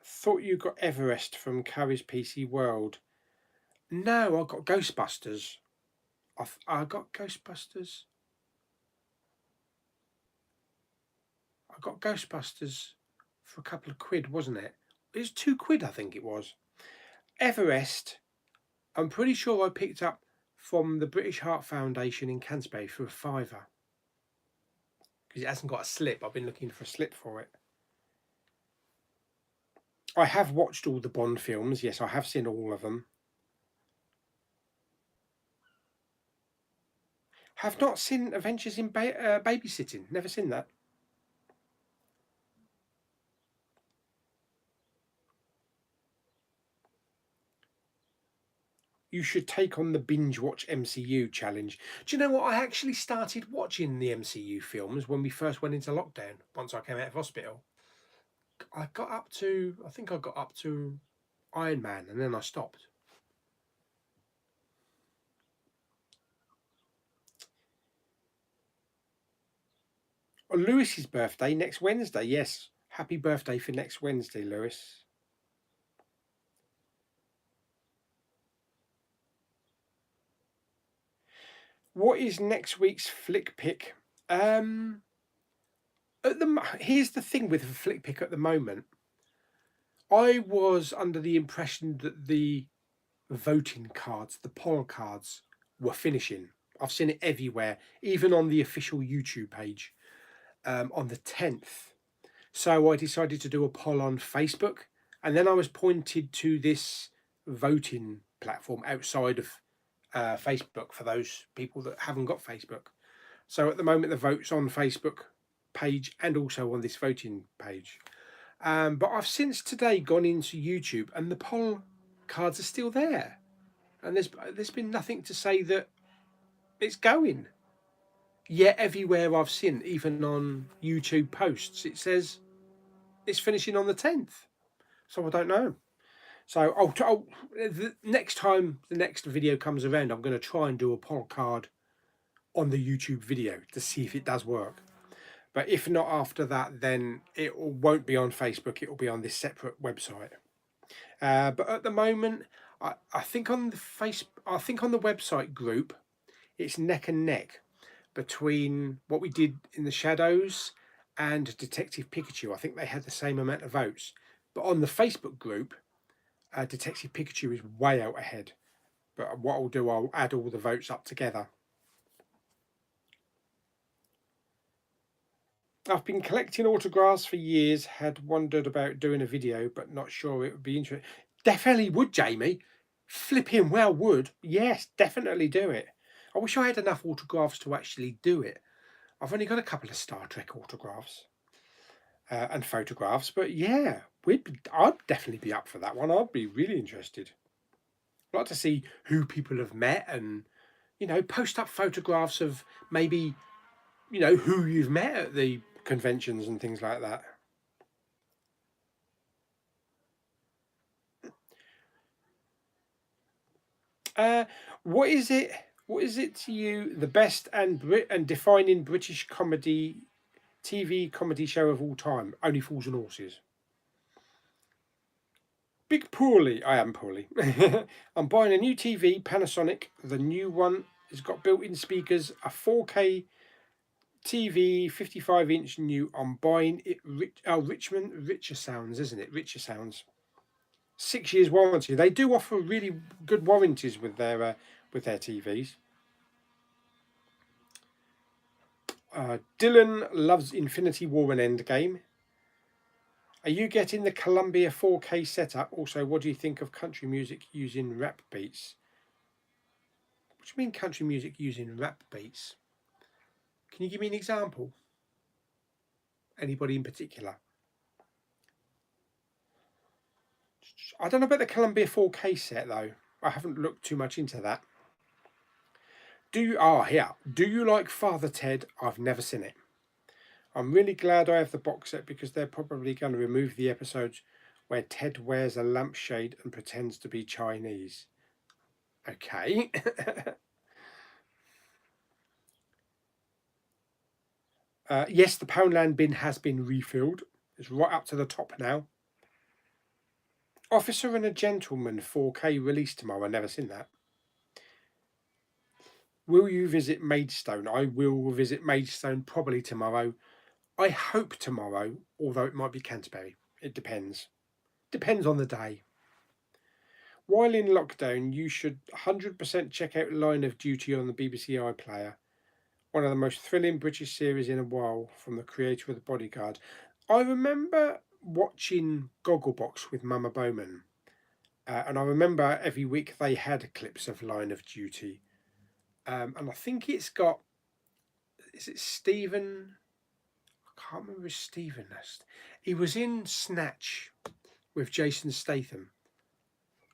Speaker 1: Thought you got Everest from Curry's PC World. No, I got Ghostbusters. I got Ghostbusters. I got Ghostbusters for a couple of quid, wasn't it? It was £2, I think it was. Everest, I'm pretty sure I picked up from the British Heart Foundation in Canterbury for £5. Because it hasn't got a slip. I've been looking for a slip for it. I have watched all the Bond films. Yes, I have seen all of them. Have not seen Adventures in Babysitting. Never seen that. You should take on the binge watch MCU challenge. Do you know what? I actually started watching the MCU films when we first went into lockdown. Once I came out of hospital, I think I got up to Iron Man, and then I stopped. On Lewis's birthday next Wednesday. Yes, happy birthday for next Wednesday, Lewis. What is next week's flick pick? Here's the thing with the flick pick at the moment. I was under the impression that the voting cards, the poll cards, were finishing. I've seen it everywhere, even on the official YouTube page on the 10th. So I decided to do a poll on Facebook, and then I was pointed to this voting platform outside of Facebook for those people that haven't got Facebook. So at the moment, the vote's on Facebook page and also on this voting page. But I've since today gone into YouTube, and the poll cards are still there, and there's been nothing to say that it's going. Yet everywhere I've seen, even on YouTube posts, it says it's finishing on the 10th. So I don't know. So the next time the next video comes around, I'm going to try and do a poll card on the YouTube video to see if it does work. But if not after that, then it won't be on Facebook. It will be on this separate website. But at the moment, I think on the website group, it's neck and neck between what we did in the shadows and Detective Pikachu. I think they had the same amount of votes. But on the Facebook group, Detective Pikachu is way out ahead. But what I'll do, I'll add all the votes up together. I've been collecting autographs for years, had wondered about doing a video, but not sure it would be interesting. Definitely would, Jamie. Flipping well would. Yes, definitely do it. I wish I had enough autographs to actually do it. I've only got a couple of Star Trek autographs and photographs, but yeah, I'd definitely be up for that one. I'd be really interested. I'd like to see who people have met and, post up photographs of maybe, who you've met at the conventions and things like that. What is it? What is it to you the best and defining British comedy TV comedy show of all time? Only Fools and Horses. Big Pauly. I am Pauly. I'm buying a new TV, Panasonic. The new one has got built-in speakers, a 4K TV, 55-inch new. I'm buying it. Richmond, Richer Sounds, isn't it? Richer Sounds. 6 years warranty. They do offer really good warranties with their TVs. Dylan loves Infinity War and Endgame. Are you getting the Columbia 4K setup? Also, what do you think of country music using rap beats? What do you mean country music using rap beats? Can you give me an example? Anybody in particular? I don't know about the Columbia 4K set though. I haven't looked too much into that. Here. Do you like Father Ted? I've never seen it. I'm really glad I have the box set because they're probably going to remove the episodes where Ted wears a lampshade and pretends to be Chinese. Okay. Yes, the Poundland bin has been refilled. It's right up to the top now. Officer and a Gentleman 4K release tomorrow. I've never seen that. Will you visit Maidstone? I will visit Maidstone probably tomorrow. I hope tomorrow, although it might be Canterbury. It depends. Depends on the day. While in lockdown, you should 100% check out Line of Duty on the BBC iPlayer. One of the most thrilling British series in a while from the creator of The Bodyguard. I remember watching Gogglebox with Mama Bowman. And I remember every week they had clips of Line of Duty. And I think it's got... Is it Stephen... I can't remember his Stephen. He was in Snatch with Jason Statham.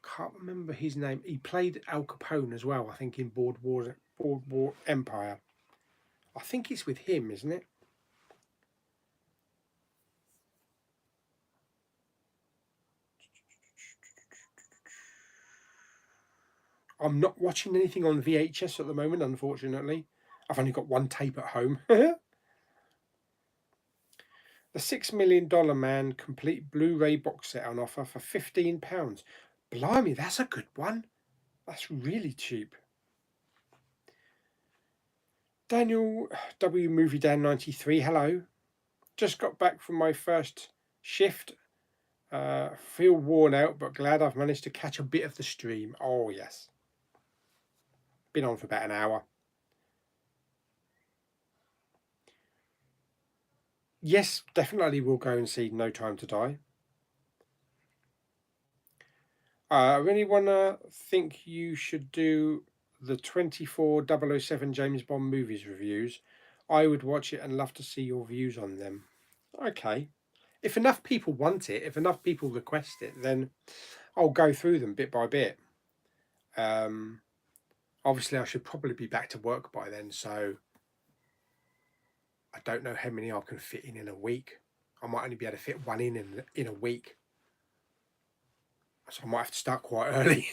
Speaker 1: Can't remember his name. He played Al Capone as well, I think, in Boardwalk Empire. I think it's with him, isn't it? I'm not watching anything on VHS at the moment, unfortunately. I've only got one tape at home. The $6 Million Man complete Blu-ray box set on offer for £15. Blimey, that's a good one. That's really cheap. Daniel W. Movie Dan 93, hello. Just got back from my first shift. Feel worn out, but glad I've managed to catch a bit of the stream. Oh, yes. Been on for about an hour. Yes, definitely we'll go and see No Time to Die. I really want to think you should do the 24007 James Bond movies reviews. I would watch it and love to see your views on them. Okay. If enough people want it, if enough people request it, then I'll go through them bit by bit. Obviously, I should probably be back to work by then, so I don't know how many I can fit in a week. I might only be able to fit one in a week. So I might have to start quite early.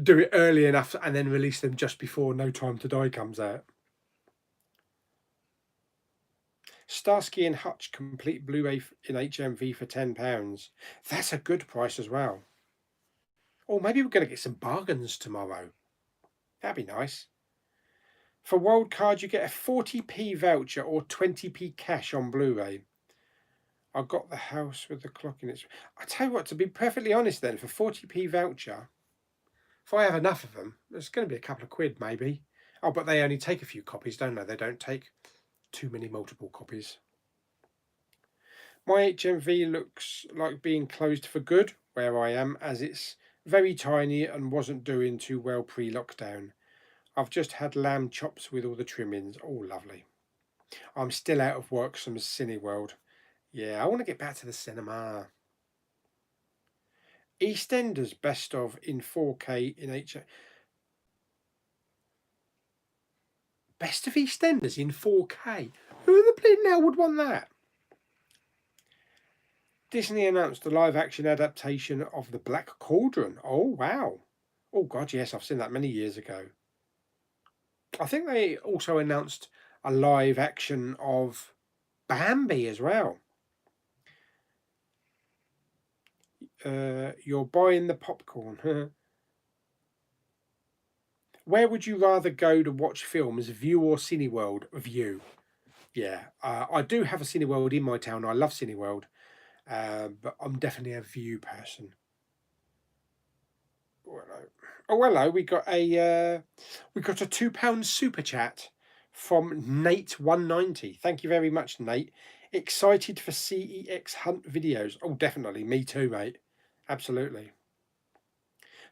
Speaker 1: Do it early enough and then release them just before No Time to Die comes out. Starsky and Hutch complete Blu-ray in HMV for £10. That's a good price as well. Or maybe we're going to get some bargains tomorrow. That'd be nice. For Wildcard, you get a 40p voucher or 20p cash on Blu-ray. I got the house with the clock in it. I tell you what, to be perfectly honest then, for 40p voucher, if I have enough of them, it's going to be a couple of quid maybe. Oh, but they only take a few copies, don't they? They don't take too many multiple copies. My HMV looks like being closed for good where I am, as it's very tiny and wasn't doing too well pre-lockdown. I've just had lamb chops with all the trimmings. Oh, lovely. I'm still out of work from Cineworld. Yeah, I want to get back to the cinema. EastEnders best of in 4K in HMV. Best of EastEnders in 4K? Who the bleeding hell would want that? Disney announced the live-action adaptation of The Black Cauldron. Oh, wow. Oh, God, yes, I've seen that many years ago. I think they also announced a live-action of Bambi as well. You're buying the popcorn. Where would you rather go to watch films, View or Cineworld? View. Yeah, I do have a Cineworld in my town. I love Cineworld, but I'm definitely a View person. Oh, hello. We got a £2 super chat from Nate190. Thank you very much, Nate. Excited for CEX Hunt videos? Oh, definitely. Me too, mate. Absolutely.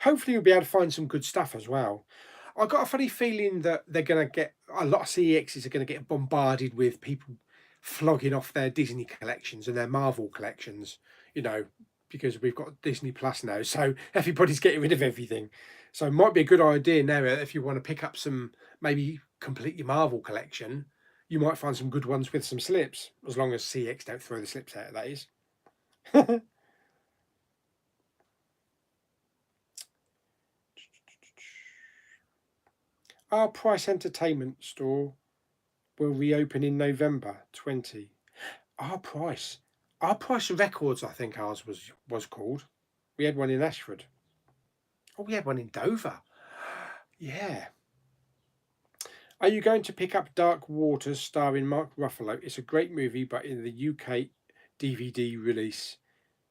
Speaker 1: Hopefully you'll be able to find some good stuff as well. I got a funny feeling that they're going to get a lot of CEXs are going to get bombarded with people flogging off their Disney collections and their Marvel collections. You know, because we've got Disney Plus now, so everybody's getting rid of everything. So it might be a good idea now if you want to pick up some, maybe complete your Marvel collection, you might find some good ones with some slips, as long as CX don't throw the slips out, that is. Our Price Entertainment store will reopen in November 20. Our Price Records, I think ours was called. We had one in Ashford. Oh, we had one in Dover. Yeah. Are you going to pick up Dark Waters starring Mark Ruffalo? It's a great movie, but in the UK DVD release,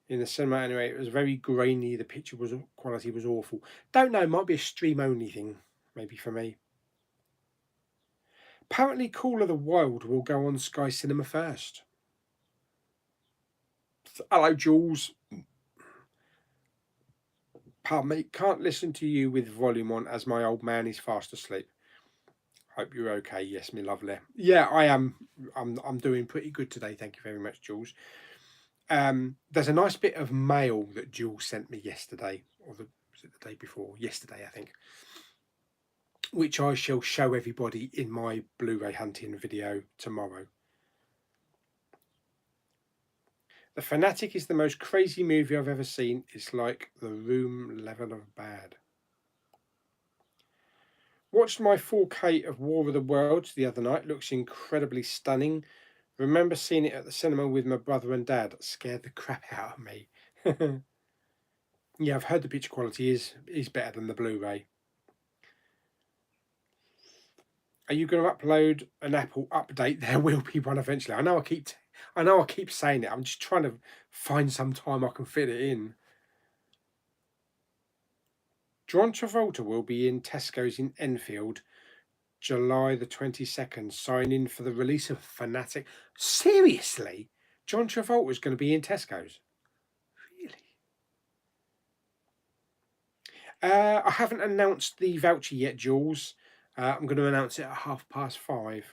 Speaker 1: in the cinema anyway, it was very grainy. The picture quality was awful. Don't know, might be a stream only thing, maybe for me. Apparently, Call of the Wild will go on Sky Cinema first. Hello, Jules. Pardon me, can't listen to you with volume on as my old man is fast asleep. Hope you're okay. Yes, me lovely. Yeah, I am. I'm doing pretty good today. Thank you very much, Jules. There's a nice bit of mail that Jules sent me yesterday, or was it the day before? Yesterday, I think, which I shall show everybody in my Blu-ray hunting video tomorrow. The Fanatic is the most crazy movie I've ever seen. It's like The Room level of bad. Watched my 4K of War of the Worlds the other night. Looks incredibly stunning. Remember seeing it at the cinema with my brother and dad. It scared the crap out of me. Yeah, I've heard the picture quality is better than the Blu-ray. Are you going to upload an Apple update? There will be one eventually. I know I keep saying it. I'm just trying to find some time I can fit it in. John Travolta will be in Tesco's in Enfield, July the 22nd, signing for the release of Fanatic. Seriously? John Travolta is going to be in Tesco's? Really? I haven't announced the voucher yet, Jules. I'm going to announce it at 5:30.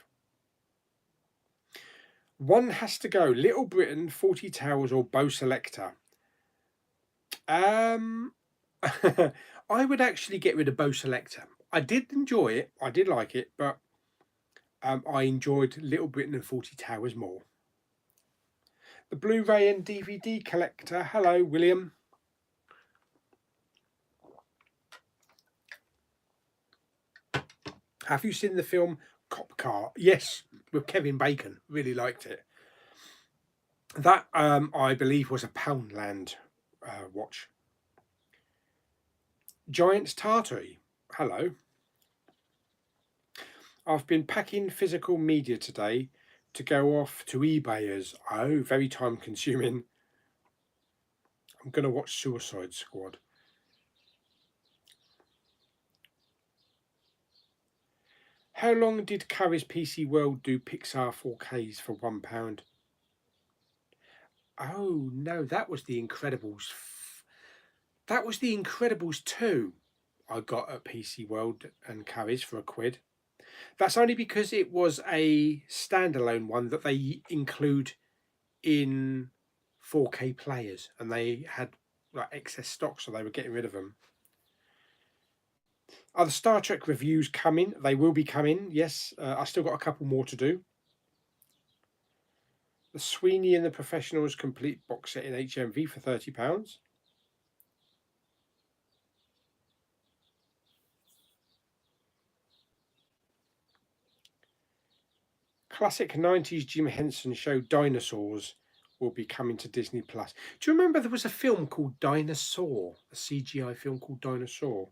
Speaker 1: One has to go. Little Britain, 40 Towers, or Beau Selector. I would actually get rid of Beau Selector. I did enjoy it. I did like it, but I enjoyed Little Britain and 40 Towers more. The Blu-ray and DVD collector. Hello, William. Have you seen the film Cop Car? Yes, with Kevin Bacon. Really liked it. That, I believe, was a Poundland watch. Giant's Tartary. Hello. I've been packing physical media today to go off to eBayers. Oh, very time consuming. I'm going to watch Suicide Squad. How long did Curry's PC World do Pixar 4Ks for £1? Oh no, that was the Incredibles. That was the Incredibles 2 I got at PC World and Curry's for £1. That's only because it was a standalone one that they include in 4K players, and they had like excess stock, so they were getting rid of them. Are the Star Trek reviews coming? They will be coming, yes. I still got a couple more to do. The Sweeney and the Professionals complete box set in HMV for £30. Classic 90s Jim Henson show Dinosaurs will be coming to Disney Plus. Do you remember there was a film called Dinosaur? A CGI film called Dinosaur?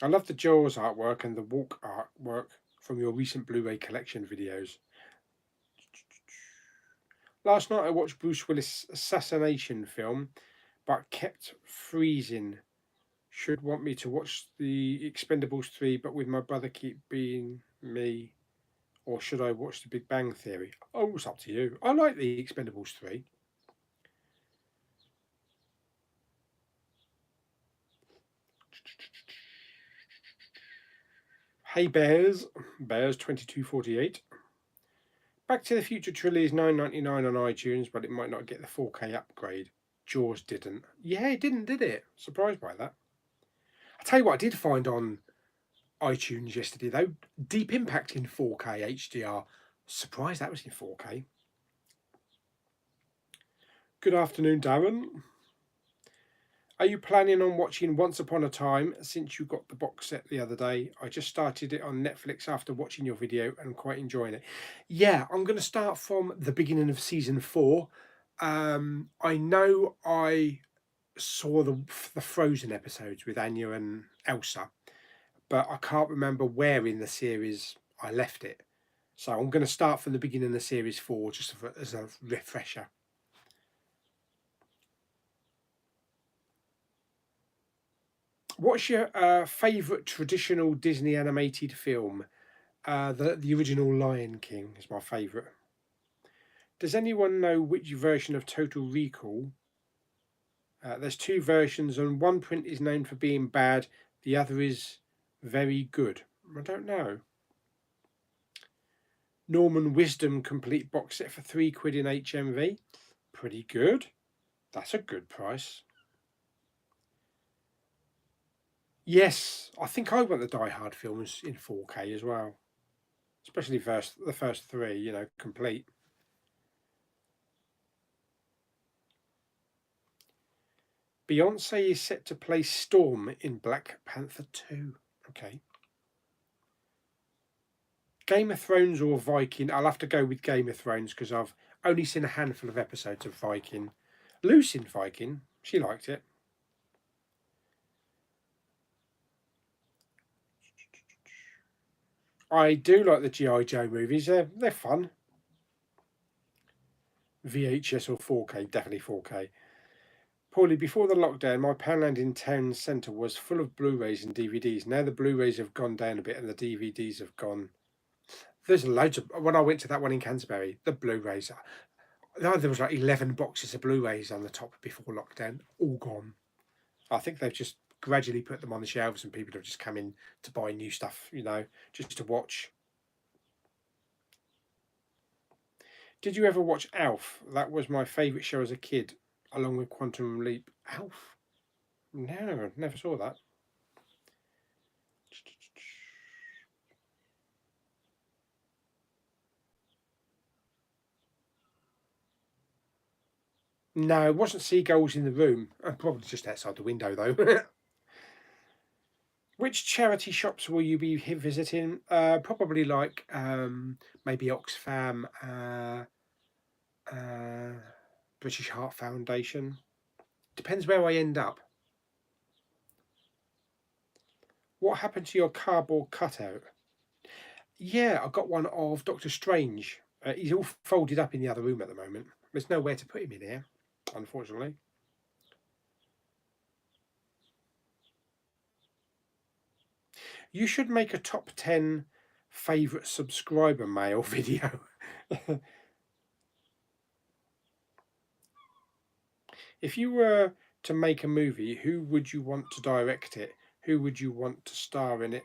Speaker 1: I love the Jaws artwork and the Walk artwork from your recent Blu-ray collection videos. Last night I watched Bruce Willis' assassination film, but kept freezing. Should want me to watch the Expendables 3, but with my brother keep being me. Or should I watch The Big Bang Theory? Oh, it's up to you. I like the Expendables 3. Hey Bears 2248. Back to the Future trilogy is $9.99 on iTunes, but it might not get the 4K upgrade. Jaws didn't. Yeah, it didn't, did it? Surprised by that. I'll tell you what I did find on iTunes yesterday, though. Deep Impact in 4K HDR. Surprised that was in 4K. Good afternoon, Darren. Are you planning on watching Once Upon a Time since you got the box set the other day? I just started it on Netflix after watching your video and quite enjoying it. Yeah, I'm going to start from the beginning of season 4. I know I saw the Frozen episodes with Anya and Elsa, but I can't remember where in the series I left it. So I'm going to start from the beginning of series 4 just as a refresher. What's your favourite traditional Disney animated film? The original Lion King is my favourite. Does anyone know which version of Total Recall? There's 2 versions, and one print is known for being bad, the other is very good. I don't know. Norman Wisdom complete box set for £3 in HMV. Pretty good. That's a good price. Yes, I think I want the Die Hard films in 4K as well. Especially the first 3, complete. Beyonce is set to play Storm in Black Panther 2. Okay. Game of Thrones or Viking? I'll have to go with Game of Thrones because I've only seen a handful of episodes of Viking. Luce in Viking, she liked it. I do like the G.I. Joe movies. They're fun. VHS or 4K? Definitely 4K. Pauly, before the lockdown, my Poundland in town centre was full of Blu-rays and DVDs. Now the Blu-rays have gone down a bit and the DVDs have gone. There's loads of. When I went to that one in Canterbury, the Blu-rays. There was like 11 boxes of Blu-rays on the top before lockdown. All gone. I think they've just gradually put them on the shelves and people have just come in to buy new stuff, just to watch. Did you ever watch Alf? That was my favourite show as a kid, along with Quantum Leap. Alf? No, never saw that. No, it wasn't seagulls in the room. Probably just outside the window, though. Which charity shops will you be visiting? Probably like maybe Oxfam, British Heart Foundation. Depends where I end up. What happened to your cardboard cutout? Yeah, I got one of Doctor Strange. He's all folded up in the other room at the moment. There's nowhere to put him in here, unfortunately. You should make a top 10 favourite subscriber mail video. If you were to make a movie, who would you want to direct it? Who would you want to star in it?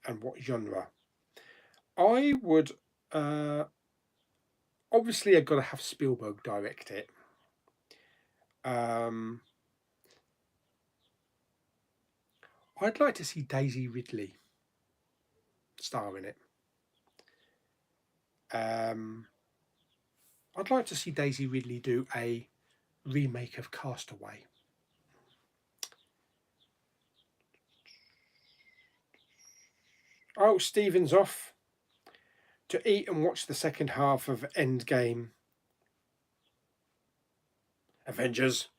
Speaker 1: And what genre? I would... obviously, I've got to have Spielberg direct it. I'd like to see Daisy Ridley star in it. I'd like to see Daisy Ridley do a remake of Castaway. Oh, Stephen's off to eat and watch the second half of Endgame. Avengers.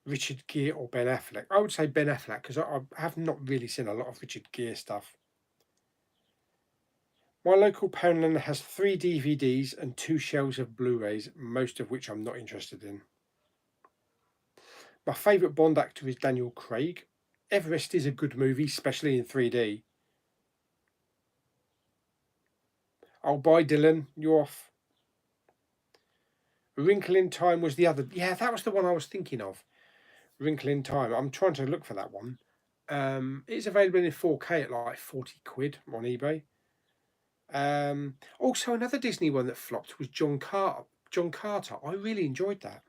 Speaker 1: Richard Gere or Ben Affleck? I would say Ben Affleck because I have not really seen a lot of Richard Gere stuff. My local Poundland has 3 DVDs and 2 shelves of Blu-rays, most of which I'm not interested in. My favourite Bond actor is Daniel Craig. Everest is a good movie, especially in 3D. Oh, bye, Dylan. You're off. A Wrinkle in Time was the other. Yeah, that was the one I was thinking of. Wrinkle in Time. I'm trying to look for that one. It's available in 4K at like 40 quid on eBay. Also, another Disney one that flopped was John Carter. John Carter. I really enjoyed that.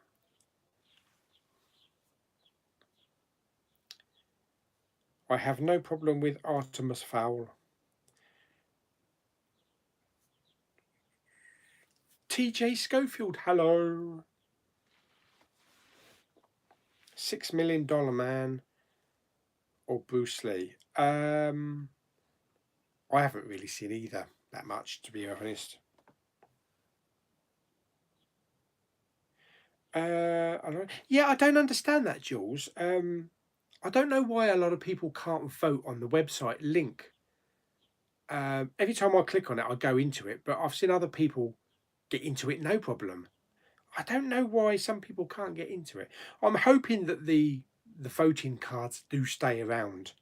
Speaker 1: I have no problem with Artemis Fowl. TJ Schofield, hello. $6 Million Man or Bruce Lee. I haven't really seen either that much, to be honest. I don't understand that, Jules. I don't know why a lot of people can't vote on the website link. Every time I click on it, I go into it, but I've seen other people get into it no problem. I don't know why some people can't get into it. I'm hoping that the voting cards do stay around,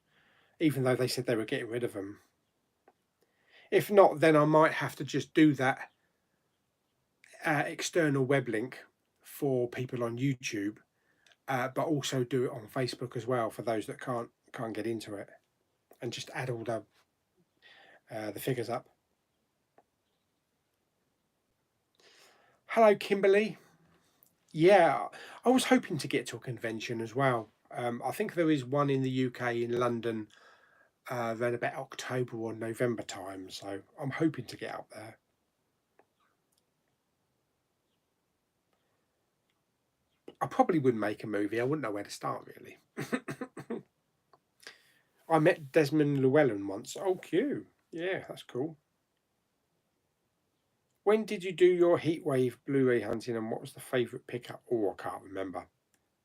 Speaker 1: even though they said they were getting rid of them. If not, then I might have to just do that external web link for people on YouTube, but also do it on Facebook as well for those that can't get into it, and just add all the figures up. Hello, Kimberly. Yeah, I was hoping to get to a convention as well. I think there is one in the UK in London around about October or November time, so I'm hoping to get out there. I probably wouldn't make a movie. I wouldn't know where to start, really. I met Desmond Llewellyn once. Oh, cute. Yeah, that's cool. When did you do your Heatwave Blu-ray hunting, and what was the favourite pickup? Oh, I can't remember.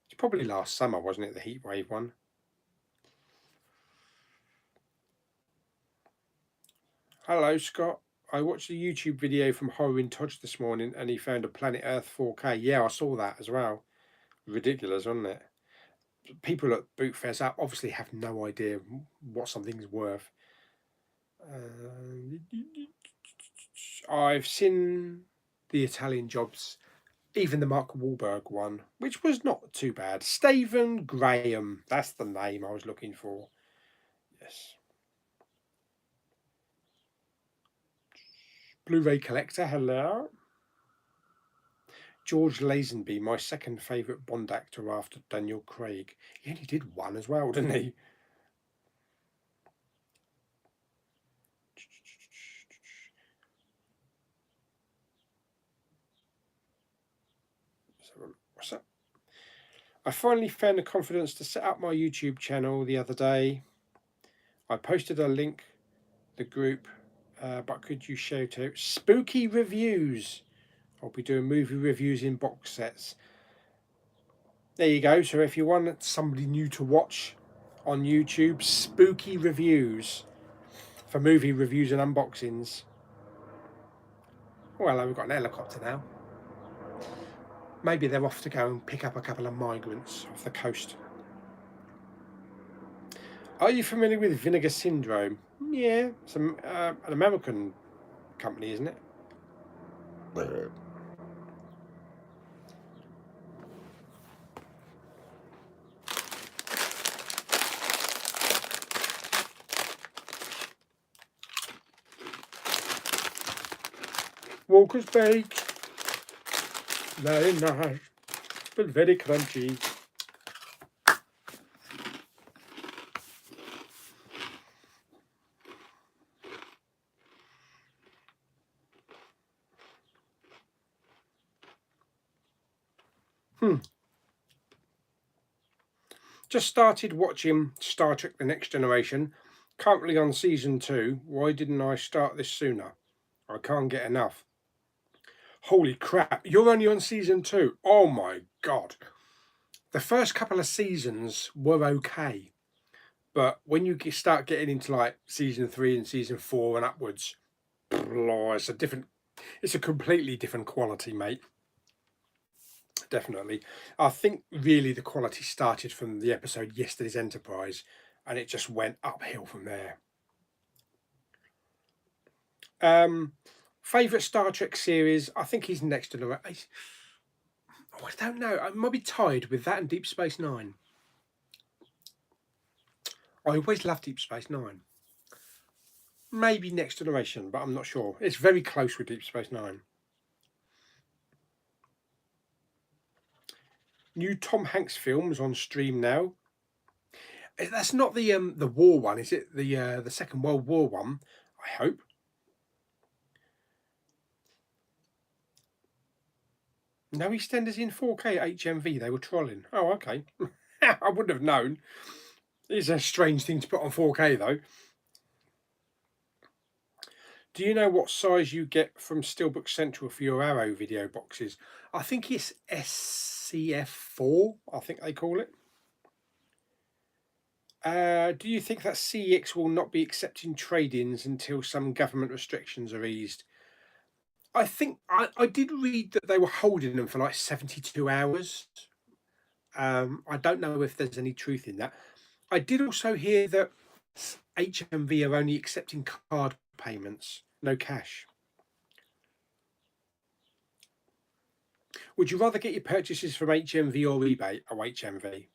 Speaker 1: It's probably last summer, wasn't it, the Heatwave one? Hello, Scott. I watched a YouTube video from Horror in Touch this morning, and he found a Planet Earth 4K. Yeah, I saw that as well. Ridiculous, wasn't it? People at boot fairs obviously have no idea what something's worth. I've seen the Italian Jobs, even the Mark Wahlberg one, which was not too bad. Stephen Graham, that's the name I was looking for. Yes. Blu-ray collector, hello. George Lazenby, my second favourite Bond actor after Daniel Craig. He only did one as well, didn't he? What's that? I finally found the confidence to set up my YouTube channel the other day. I posted a link, the group, but could you shout out spooky reviews? I'll be doing movie reviews in box sets. There you go. So if you want somebody new to watch on YouTube, spooky reviews for movie reviews and unboxings. Well, we've got an helicopter now. Maybe they're off to go and pick up a couple of migrants off the coast. Are you familiar with Vinegar Syndrome? Yeah, it's an American company, isn't it? Walker's Bake. Very nice, but very crunchy. Just started watching Star Trek The Next Generation. Currently on season 2. Why didn't I start this sooner? I can't get enough. Holy crap, you're only on season 2. Oh my god. The first couple of seasons were okay. But when you start getting into like season 3 and season 4 and upwards, it's a completely different quality, mate. Definitely. I think really the quality started from the episode Yesterday's Enterprise, and it just went uphill from there. Favourite Star Trek series? I think he's Next Generation. Oh, I don't know. I might be tied with that and Deep Space Nine. I always loved Deep Space Nine. Maybe Next Generation, but I'm not sure. It's very close with Deep Space Nine. New Tom Hanks films on stream now. That's not the war one, is it? The Second World War one, I hope. No EastEnders in 4K HMV. They were trolling. Oh, okay. I wouldn't have known. It's a strange thing to put on 4K though. Do you know what size you get from Steelbook Central for your Arrow video boxes? I think it's SCF4, I think they call it. Do you think that CEX will not be accepting trade-ins until some government restrictions are eased? I think I did read that they were holding them for like 72 hours. I don't know if there's any truth in that. I did also hear that HMV are only accepting card payments, no cash. Would you rather get your purchases from HMV or eBay? Oh, HMV.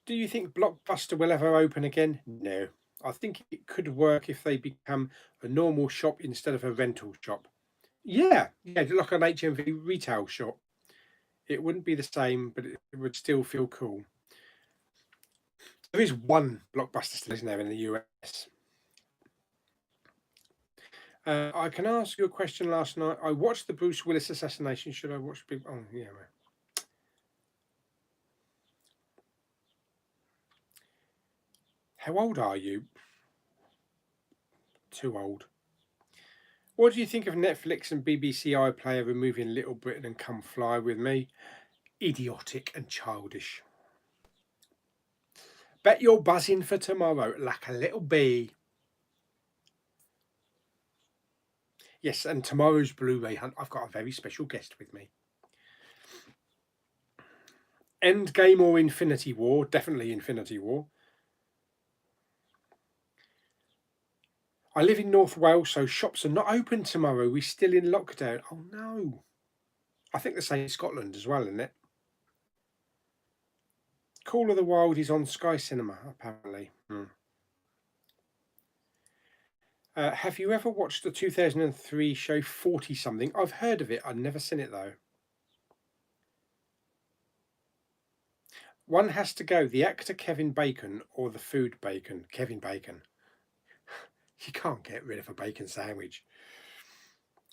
Speaker 1: Do you think Blockbuster will ever open again? No. I think it could work if they become a normal shop instead of a rental shop. Yeah, like an HMV retail shop. It wouldn't be the same, but it would still feel cool. There is one Blockbuster still, isn't there, in the US? I can ask you a question. Last night, I watched the Bruce Willis assassination. Should I watch? Oh, yeah. How old are you? Too old. What do you think of Netflix and BBC iPlayer removing Little Britain and Come Fly With Me? Idiotic and childish. Bet you're buzzing for tomorrow like a little bee. Yes, and tomorrow's Blu-ray hunt, I've got a very special guest with me. Endgame or Infinity War? Definitely Infinity War. I live in North Wales, so shops are not open tomorrow. We're still in lockdown. Oh no. I think the same in Scotland as well, isn't it? Call of the Wild is on Sky Cinema, apparently. Have you ever watched the 2003 show 40 something? I've heard of it. I've never seen it though. One has to go, the actor Kevin Bacon or the food Bacon? Kevin Bacon. You can't get rid of a bacon sandwich.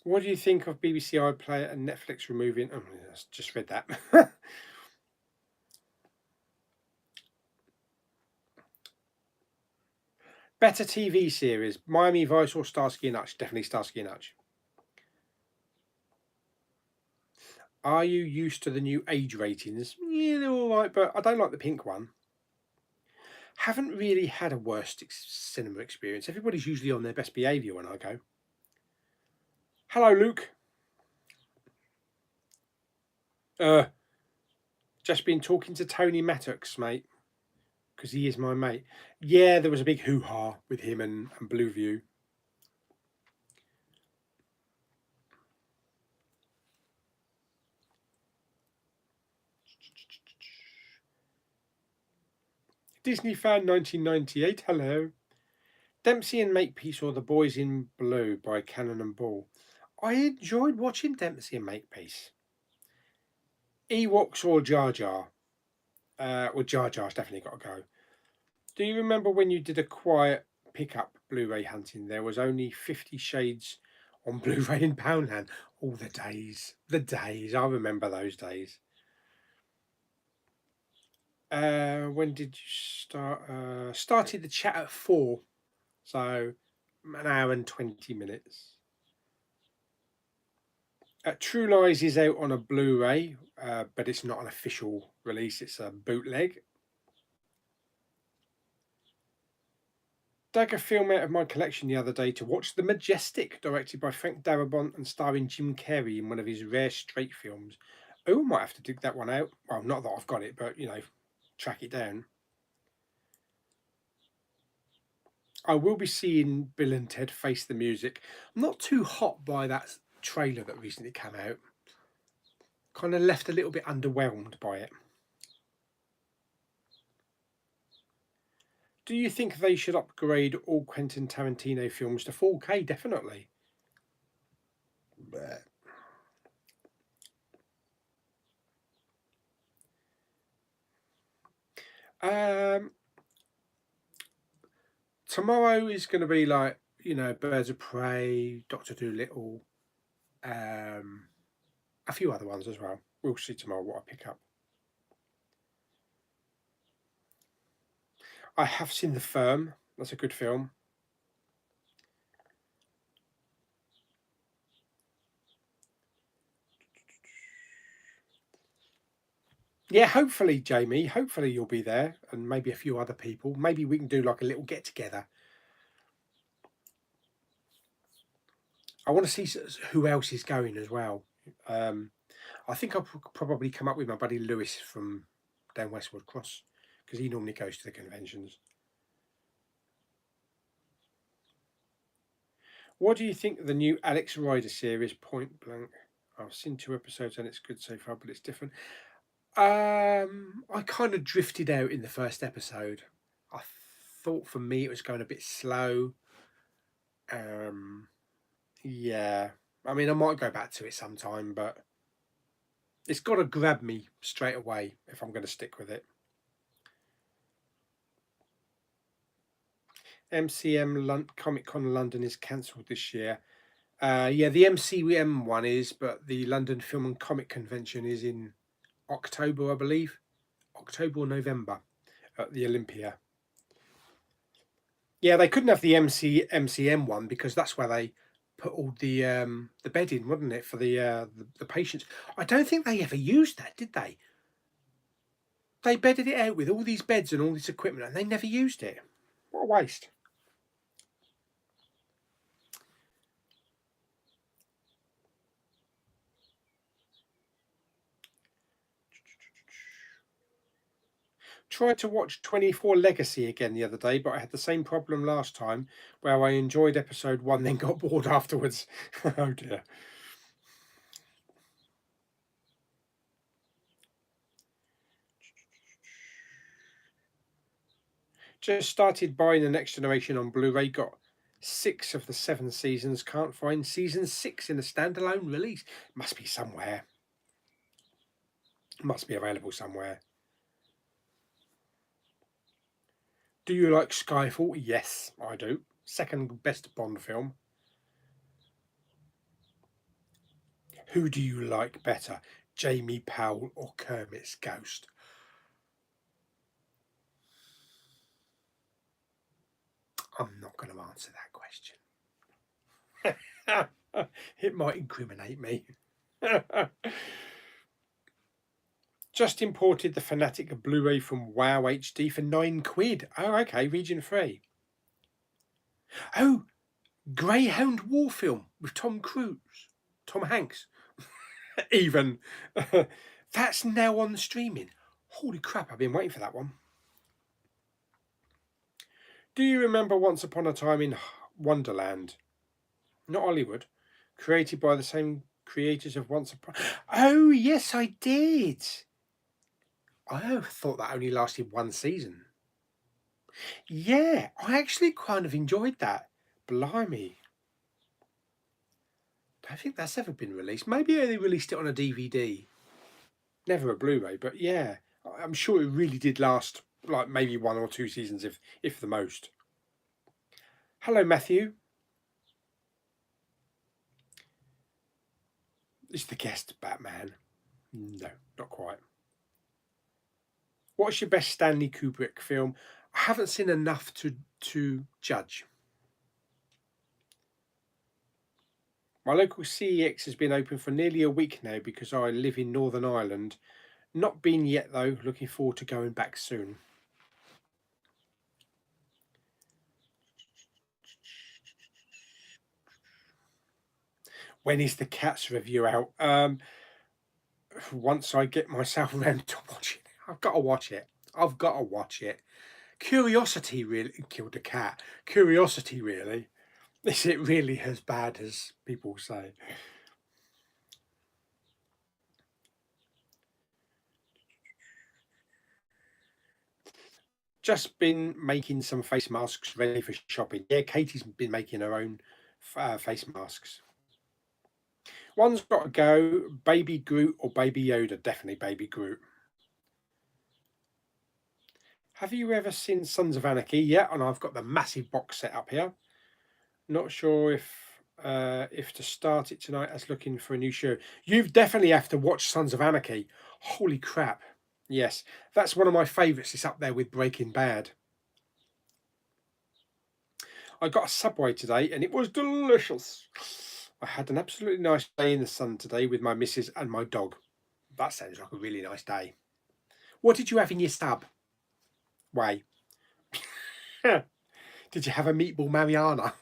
Speaker 1: What do you think of BBC iPlayer and Netflix removing? Oh, I just read that. Better TV series, Miami Vice or Starsky and Hutch? Definitely Starsky and Hutch. Are you used to the new age ratings? Yeah, they're all right, but I don't like the pink one. Haven't really had a worst cinema experience. Everybody's usually on their best behaviour when I go. Hello, Luke. Just been talking to Tony Mattox, mate, because he is my mate. Yeah, there was a big hoo-ha with him and Blueview. Disney fan 1998, hello. Dempsey and Makepeace or The Boys in Blue by Cannon and Ball. I enjoyed watching Dempsey and Makepeace. Ewoks or Jar Jar? Well, Jar Jar's definitely got to go. Do you remember when you did a quiet pickup Blu-ray hunting? There was only 50 Shades on Blu-ray in Poundland. All the days. The days. I remember those days. When did you start? Started the chat at 4. So, an hour and 20 minutes. True Lies is out on a Blu-ray, but it's not an official release. It's a bootleg. Dug a film out of my collection the other day to watch The Majestic, directed by Frank Darabont and starring Jim Carrey in one of his rare straight films. Oh, I might have to dig that one out. Well, not that I've got it, but, track it down. I will be seeing Bill and Ted Face the Music. I'm not too hot by that trailer that recently came out. Kind of left a little bit underwhelmed by it. Do you think they should upgrade all Quentin Tarantino films to 4K? Definitely. Bleh. Um, Tomorrow is going to be like, Birds of Prey, Doctor Dolittle, a few other ones as well. We'll see tomorrow what I pick up. I have seen The Firm. That's a good film. Yeah, hopefully, Jamie. Hopefully you'll be there, and maybe a few other people. Maybe we can do like a little get together. I want to see who else is going as well. I think I'll probably come up with my buddy Lewis from down Westwood Cross, because he normally goes to the conventions. What do you think of the new Alex Rider series, Point Blank? I've seen 2 episodes and it's good so far, but it's different. I kind of drifted out in the first episode. I thought for me it was going a bit slow. Yeah. I mean, I might go back to it sometime, but it's got to grab me straight away if I'm going to stick with it. MCM Comic Con London is cancelled this year. Yeah, the MCM one is, but the London Film and Comic Convention is in October, I believe. October or November at the Olympia. Yeah, they couldn't have the MCM one because that's where they put all the bed in, wasn't it, for the patients? I don't think they ever used that, did they? They bedded it out with all these beds and all this equipment, and they never used it. What a waste! Tried to watch 24 Legacy again the other day, but I had the same problem last time, where I enjoyed episode 1, then got bored afterwards. Oh dear. Just started buying the Next Generation on Blu-ray. Got 6 of the 7 seasons. Can't find season 6 in a standalone release. Must be somewhere. Must be available somewhere. Do you like Skyfall? Yes, I do. Second best Bond film. Who do you like better, Jamie Powell or Kermit's ghost? I'm not going to answer that question. It might incriminate me. Just imported the Fanatic Blu-ray from Wow HD for £9. Oh, okay, region 3. Oh, Greyhound War film with Tom Hanks. Even. That's now on streaming. Holy crap, I've been waiting for that one. Do you remember Once Upon a Time in Wonderland? Not Hollywood. Created by the same creators of Once Upon... Oh, yes, I did. I thought that only lasted 1 season. Yeah, I actually kind of enjoyed that. Blimey. I don't think that's ever been released. Maybe they released it on a DVD. Never a Blu-ray, but yeah. I'm sure it really did last like maybe 1 or 2 seasons, if the most. Hello, Matthew. Is the guest Batman? No, not quite. What's your best Stanley Kubrick film? I haven't seen enough to judge. My local CEX has been open for nearly a week now because I live in Northern Ireland. Not been yet though, looking forward to going back soon. When is the Cats review out? Once I get myself around to watching it. I've got to watch it. I've got to watch it. Curiosity really killed the cat. Curiosity really. Is it really as bad as people say? Just been making some face masks ready for shopping. Yeah, Katie's been making her own face masks. One's got to go. Baby Groot or Baby Yoda? Definitely Baby Groot. Have you ever seen Sons of Anarchy? Yeah, and I've got the massive box set up here. Not sure if to start it tonight as looking for a new show. You definitely have to watch Sons of Anarchy. Holy crap. Yes, that's one of my favourites. It's up there with Breaking Bad. I got a Subway today and it was delicious. I had an absolutely nice day in the sun today with my missus and my dog. That sounds like a really nice day. What did you have in your sub? Way. Did you have a meatball Mariana?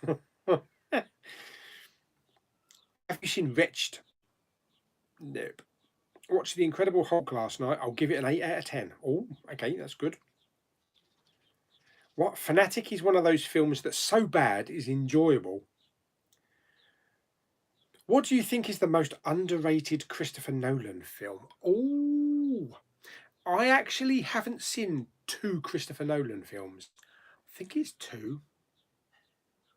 Speaker 1: Have you seen Wretched? Nope. Watched The Incredible Hulk last night. I'll give it an 8 out of 10. Oh, okay, that's good. What? Fanatic is one of those films that's so bad is enjoyable. What do you think is the most underrated Christopher Nolan film? Oh, I actually haven't seen 2 Christopher Nolan films. I think it's 2,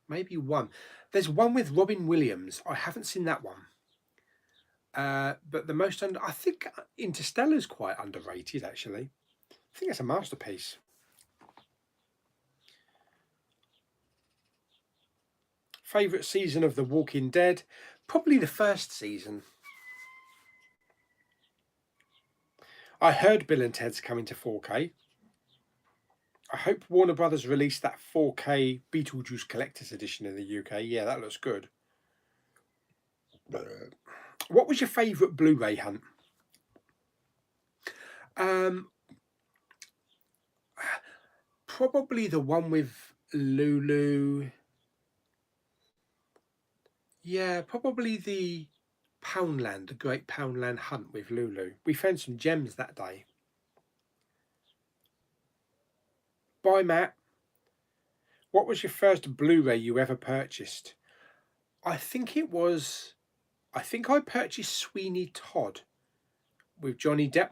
Speaker 1: maybe 1. There's one with Robin Williams. I haven't seen that one. But the most I think Interstellar's quite underrated actually. I think it's a masterpiece. Favourite season of The Walking Dead? Probably the first season. I heard Bill and Ted's coming to 4K. I hope Warner Brothers release that 4K Beetlejuice Collector's Edition in the UK. Yeah, that looks good. What was your favourite Blu-ray hunt? Probably the one with Lulu. Yeah, probably the Poundland, the Great Poundland Hunt with Lulu. We found some gems that day. Bye, Matt. What was your first Blu-ray you ever purchased? I think I purchased Sweeney Todd with Johnny Depp.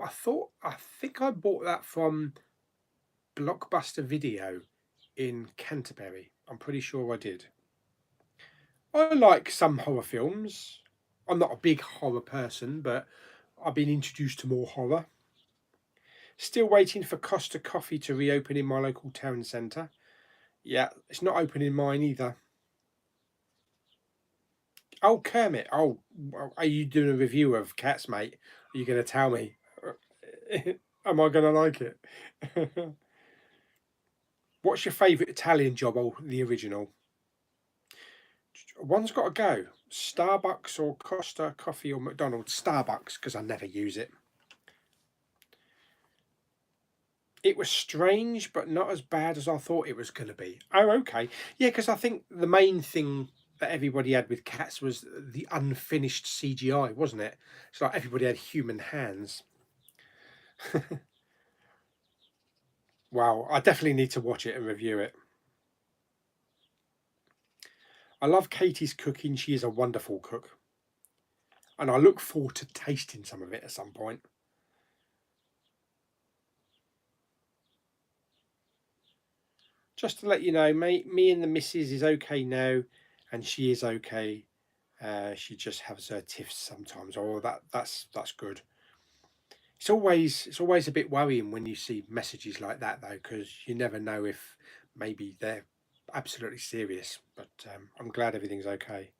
Speaker 1: I think I bought that from Blockbuster Video in Canterbury. I'm pretty sure I did. I like some horror films. I'm not a big horror person, but I've been introduced to more horror. Still waiting for Costa Coffee to reopen in my local town centre. Yeah, it's not open in mine either. Oh, Kermit. Oh, are you doing a review of Cats, mate? Are you going to tell me? Am I going to like it? What's your favourite Italian job? Oh, the original. One's got to go. Starbucks or Costa Coffee or McDonald's? Starbucks, because I never use it. It was strange, but not as bad as I thought it was going to be. Oh, okay. Yeah, because I think the main thing that everybody had with Cats was the unfinished CGI, wasn't it? It's like everybody had human hands. Wow, I definitely need to watch it and review it. I love Katie's cooking. She is a wonderful cook. And I look forward to tasting some of it at some point. Just to let you know, mate, me and the missus is okay now, and she is okay. She just has her tiffs sometimes. Oh, that's good. It's always a bit worrying when you see messages like that though, because you never know if maybe they're absolutely serious. But I'm glad everything's okay.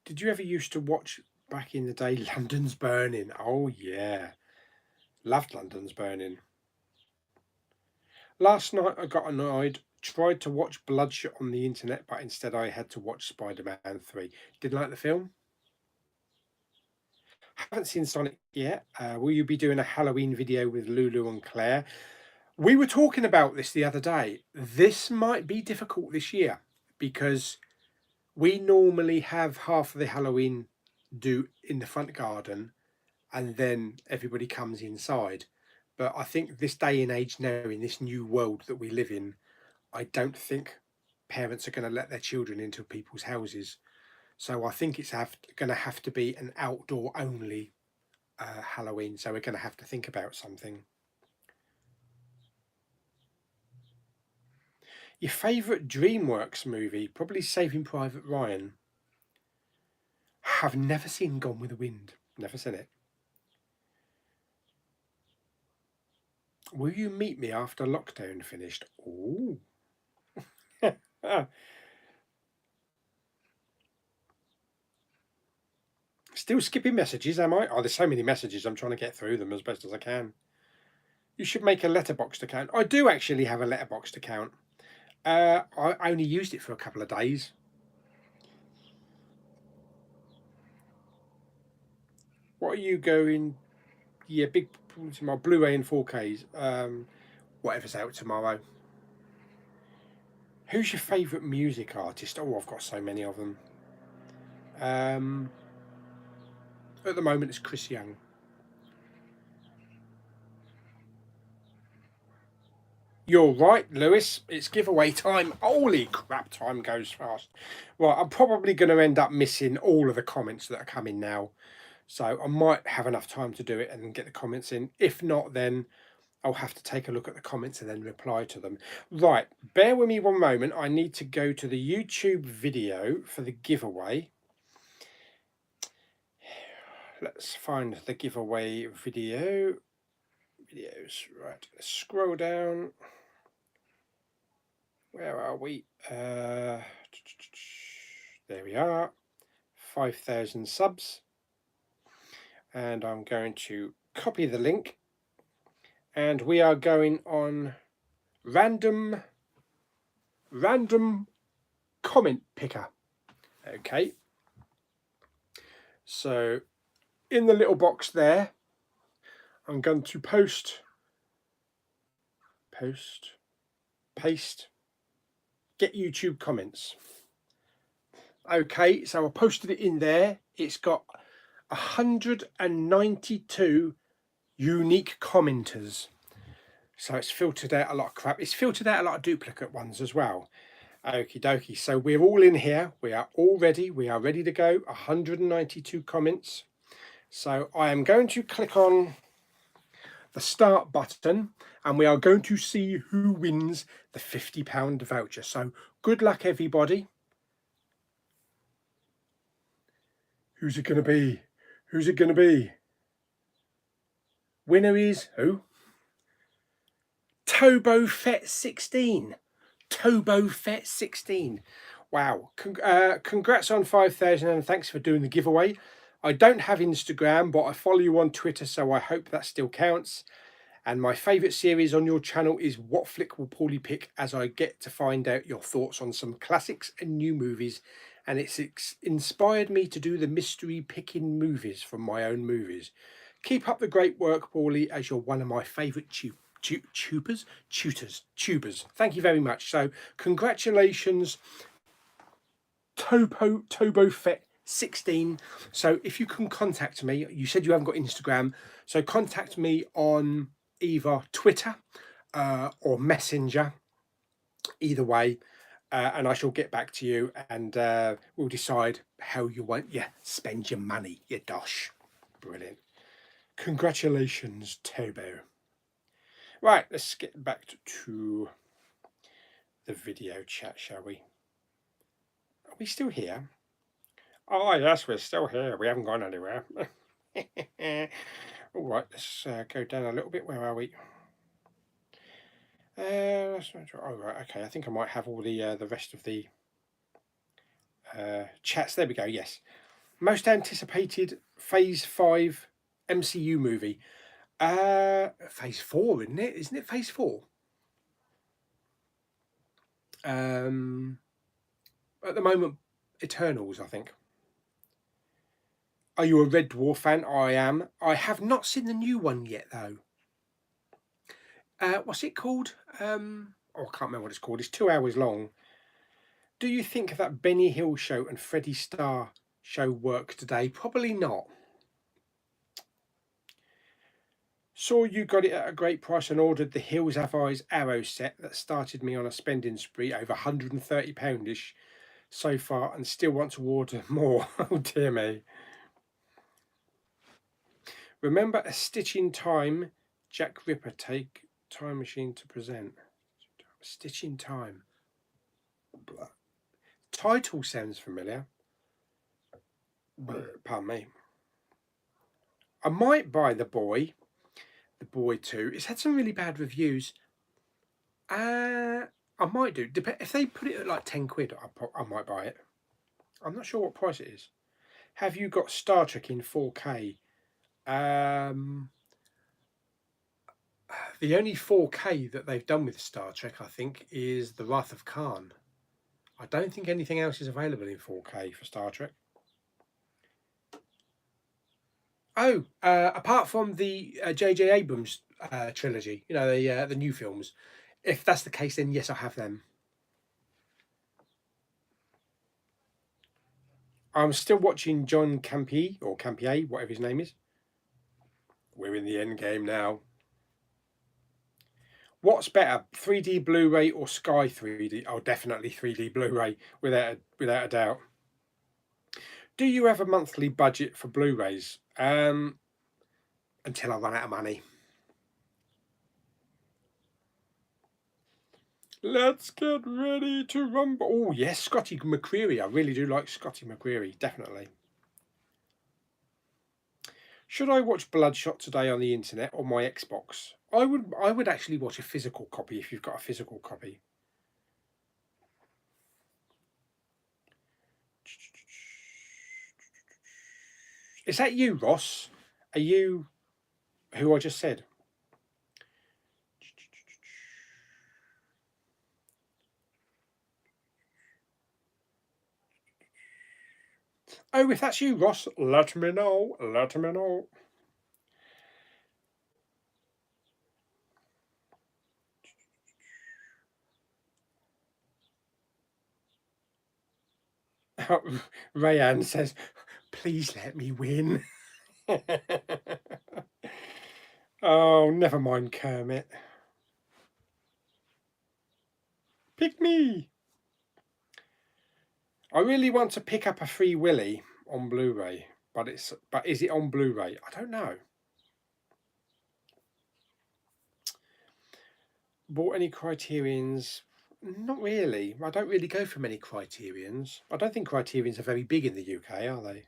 Speaker 1: Did you ever used to watch back in the day London's Burning? Oh yeah, loved London's Burning. Last night I got annoyed. Tried to watch Bloodshot on the internet, but instead I had to watch Spider-Man 3. Didn't like the film. Haven't seen Sonic yet. Will you be doing a Halloween video with Lulu and Claire? We were talking about this the other day. This might be difficult this year because we normally have half of the Halloween do in the front garden and then everybody comes inside. But I think this day and age now, in this new world that we live in, I don't think parents are going to let their children into people's houses. So I think it's going to have to be an outdoor only Halloween. So we're going to have to think about something. Your favourite DreamWorks movie? Probably Saving Private Ryan. Have never seen Gone with the Wind. Never seen it. Will you meet me after lockdown finished? Ooh. Still skipping messages, am I? Oh, there's so many messages. I'm trying to get through them as best as I can. You should make a Letterboxd account. I do actually have a Letterboxd account. I only used it for a couple of days. What are you going? Yeah, big my Blu-ray and 4Ks. Whatever's out tomorrow. Who's your favourite music artist? Oh, I've got so many of them. At the moment, it's Chris Young. You're right, Lewis. It's giveaway time. Holy crap, time goes fast. Right, I'm probably going to end up missing all of the comments that are coming now. So I might have enough time to do it and get the comments in. If not, then I'll have to take a look at the comments and then reply to them. Right, bear with me one moment. I need to go to the YouTube video for the giveaway. Let's find the giveaway video. Videos, right, let's scroll down. Where are we? There we are. 5,000 subs. And I'm going to copy the link. And we are going on random comment picker. Okay. So in the little box there, I'm going to paste, get YouTube comments. Okay, so I posted it in there. It's got 192 unique commenters. So it's filtered out a lot of crap. It's filtered out a lot of duplicate ones as well. Okie dokie. So we're all in here. We are all ready. We are ready to go. 192 comments. So I am going to click on the start button and we are going to see who wins the £50 voucher. So good luck, everybody. Who's it going to be? Who's it going to be? Winner is who? Tobo Fett 16. Tobo Fett 16. Wow. Congrats on 5,000 and thanks for doing the giveaway. I don't have Instagram, but I follow you on Twitter, so I hope that still counts. And my favourite series on your channel is What Flick Will Pauly Pick, as I get to find out your thoughts on some classics and new movies. And it's inspired me to do the mystery picking movies from my own movies. Keep up the great work, Pauly, as you're one of my favourite tutors. Thank you very much. So congratulations, Tobo Fett 16. So if you can contact me, you said you haven't got Instagram, so contact me on either Twitter or Messenger, either way, and I shall get back to you and we'll decide how you want spend your money, you dosh. Brilliant. Congratulations, Tobo. Right, let's get back to the video chat, shall we? Are we still here? Oh, yes, we're still here. We haven't gone anywhere. All right, let's go down a little bit. Where are we? That's not sure. Oh, right, okay. I think I might have all the rest of the chats. There we go. Yes. Most anticipated Phase 5 MCU movie. Phase 4, isn't it? Isn't it Phase 4? At the moment, Eternals, I think. Are you a Red Dwarf fan? I am. I have not seen the new one yet, though. What's it called? I can't remember what it's called. It's 2 hours long. Do you think that Benny Hill show and Freddie Starr show work today? Probably not. Saw you got it at a great price and ordered the Hills Have Eyes Arrow set that started me on a spending spree over £130-ish so far and still want to order more. Oh dear me. Remember A Stitch in Time, Jack Ripper take Time Machine to present. Stitch in Time. Title sounds familiar. Pardon me. I might buy The Boy 2. It's had some really bad reviews. I might do. If they put it at like 10 quid, I might buy it. I'm not sure what price it is. Have you got Star Trek in 4K? The only 4K that they've done with Star Trek, I think, is The Wrath of Khan. I don't think anything else is available in 4K for Star Trek. Oh, apart from the J.J. Abrams trilogy, you know, the new films. If that's the case, then yes, I have them. I'm still watching John Campea, or Campier, whatever his name is. We're in the end game now. What's better, 3D Blu-ray or Sky 3D? Oh, definitely 3D Blu-ray, without a doubt. Do you have a monthly budget for Blu-rays? Until I run out of money. Let's get ready to rumble. Oh, yes, Scotty McCreery. I really do like Scotty McCreery, definitely. Should I watch Bloodshot today on the internet or my Xbox? I would actually watch a physical copy if you've got a physical copy. Is that you, Ross? Are you who I just said? Oh, if that's you, Ross, let me know. Let me know. Rayanne says, please let me win. Oh, never mind, Kermit. Pick me. I really want to pick up a Free Willy on Blu-ray, but is it on Blu-ray? I don't know. Bought any Criterions? Not really. I don't really go for many Criterions. I don't think Criterions are very big in the UK, are they?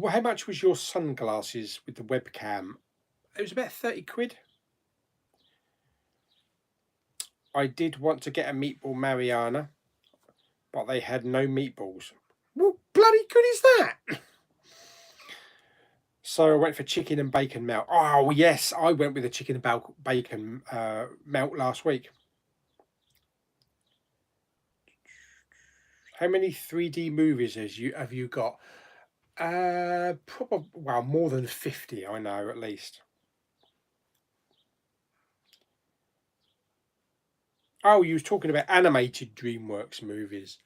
Speaker 1: How much was your sunglasses with the webcam? It was about 30 quid. I did want to get a meatball Mariana, but they had no meatballs. What bloody good is that? So I went for chicken and bacon melt. Oh, yes, I went with a chicken and bacon melt last week. How many 3D movies have you got? Probably, well, more than 50, I know, at least. Oh, you was talking about animated Dreamworks movies.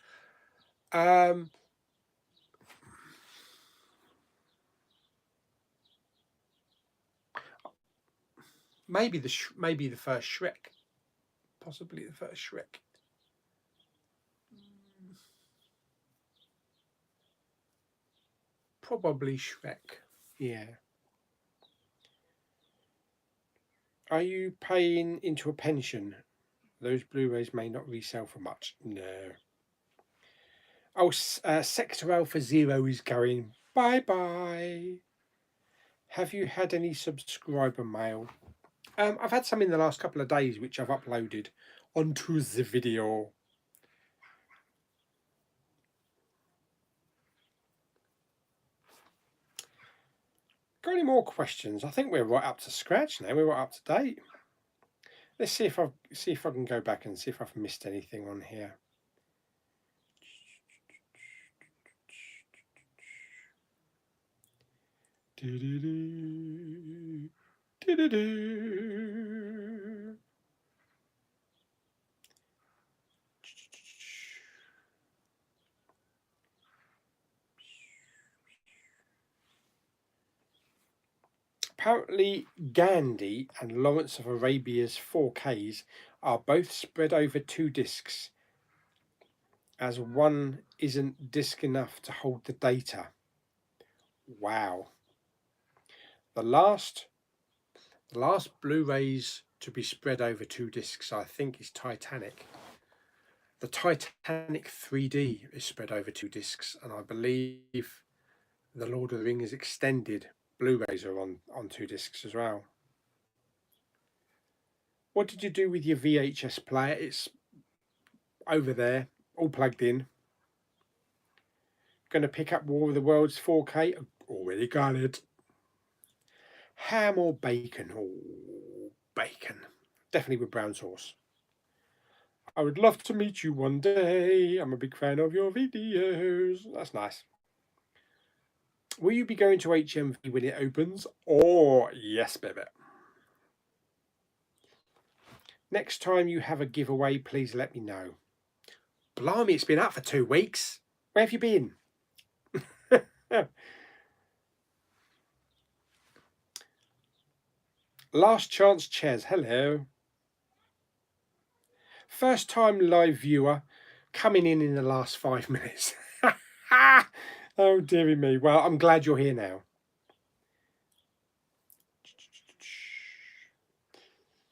Speaker 1: Maybe the first Shrek, possibly the first Shrek. Probably Shrek. Yeah. Are you paying into a pension? Those Blu-rays may not resell for much. No. Oh, Sector Alpha Zero is going bye-bye. Have you had any subscriber mail? I've had some in the last couple of days, which I've uploaded onto the video. Got any more questions? I think we're right up to scratch now. We're right up to date. Let's see if I can go back and see if I've missed anything on here. Apparently, Gandhi and Lawrence of Arabia's 4Ks are both spread over 2 discs, as one isn't disc enough to hold the data. Wow. The last Blu-rays to be spread over 2 discs, I think, is Titanic. The Titanic 3D is spread over 2 discs, and I believe the Lord of the Rings extended Blu-rays are on 2 discs as well. What did you do with your VHS player? It's over there, all plugged in. Going to pick up War of the Worlds 4K. Already got it. Ham or bacon? Oh, bacon. Definitely with brown sauce. I would love to meet you one day. I'm a big fan of your videos. That's nice. Will you be going to HMV when it opens? Oh, yes, baby. Next time you have a giveaway, please let me know. Blimey, it's been up for 2 weeks. Where have you been? Last Chance Chairs, hello. First time live viewer, coming in the last 5 minutes. Oh, dearie me. Well, I'm glad you're here now.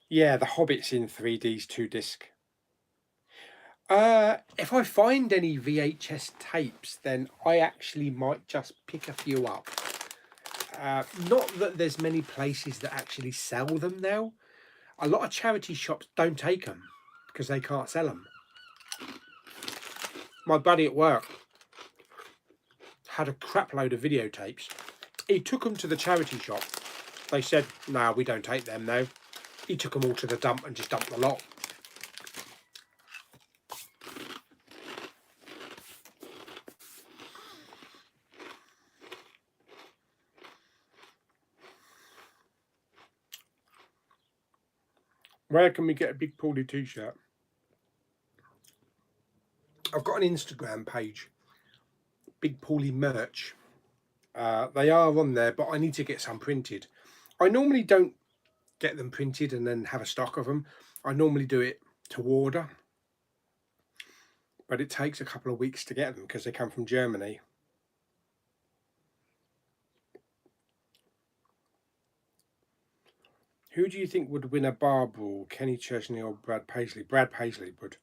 Speaker 1: Yeah, The Hobbit's in 3D's 2 disc. If I find any VHS tapes, then I actually might just pick a few up. Not that there's many places that actually sell them now. A lot of charity shops don't take them because they can't sell them. My buddy at work had a crap load of videotapes. He took them to the charity shop. They said, no, we don't take them now. He took them all to the dump and just dumped the lot. Where can we get a Big Pauly t-shirt? I've got an Instagram page, Big Pauly merch. They are on there, but I need to get some printed. I normally don't get them printed and then have a stock of them. I normally do it to order, but it takes a couple of weeks to get them because they come from Germany. Who do you think would win a bar brawl, Kenny Chesney or Brad Paisley? Brad Paisley would.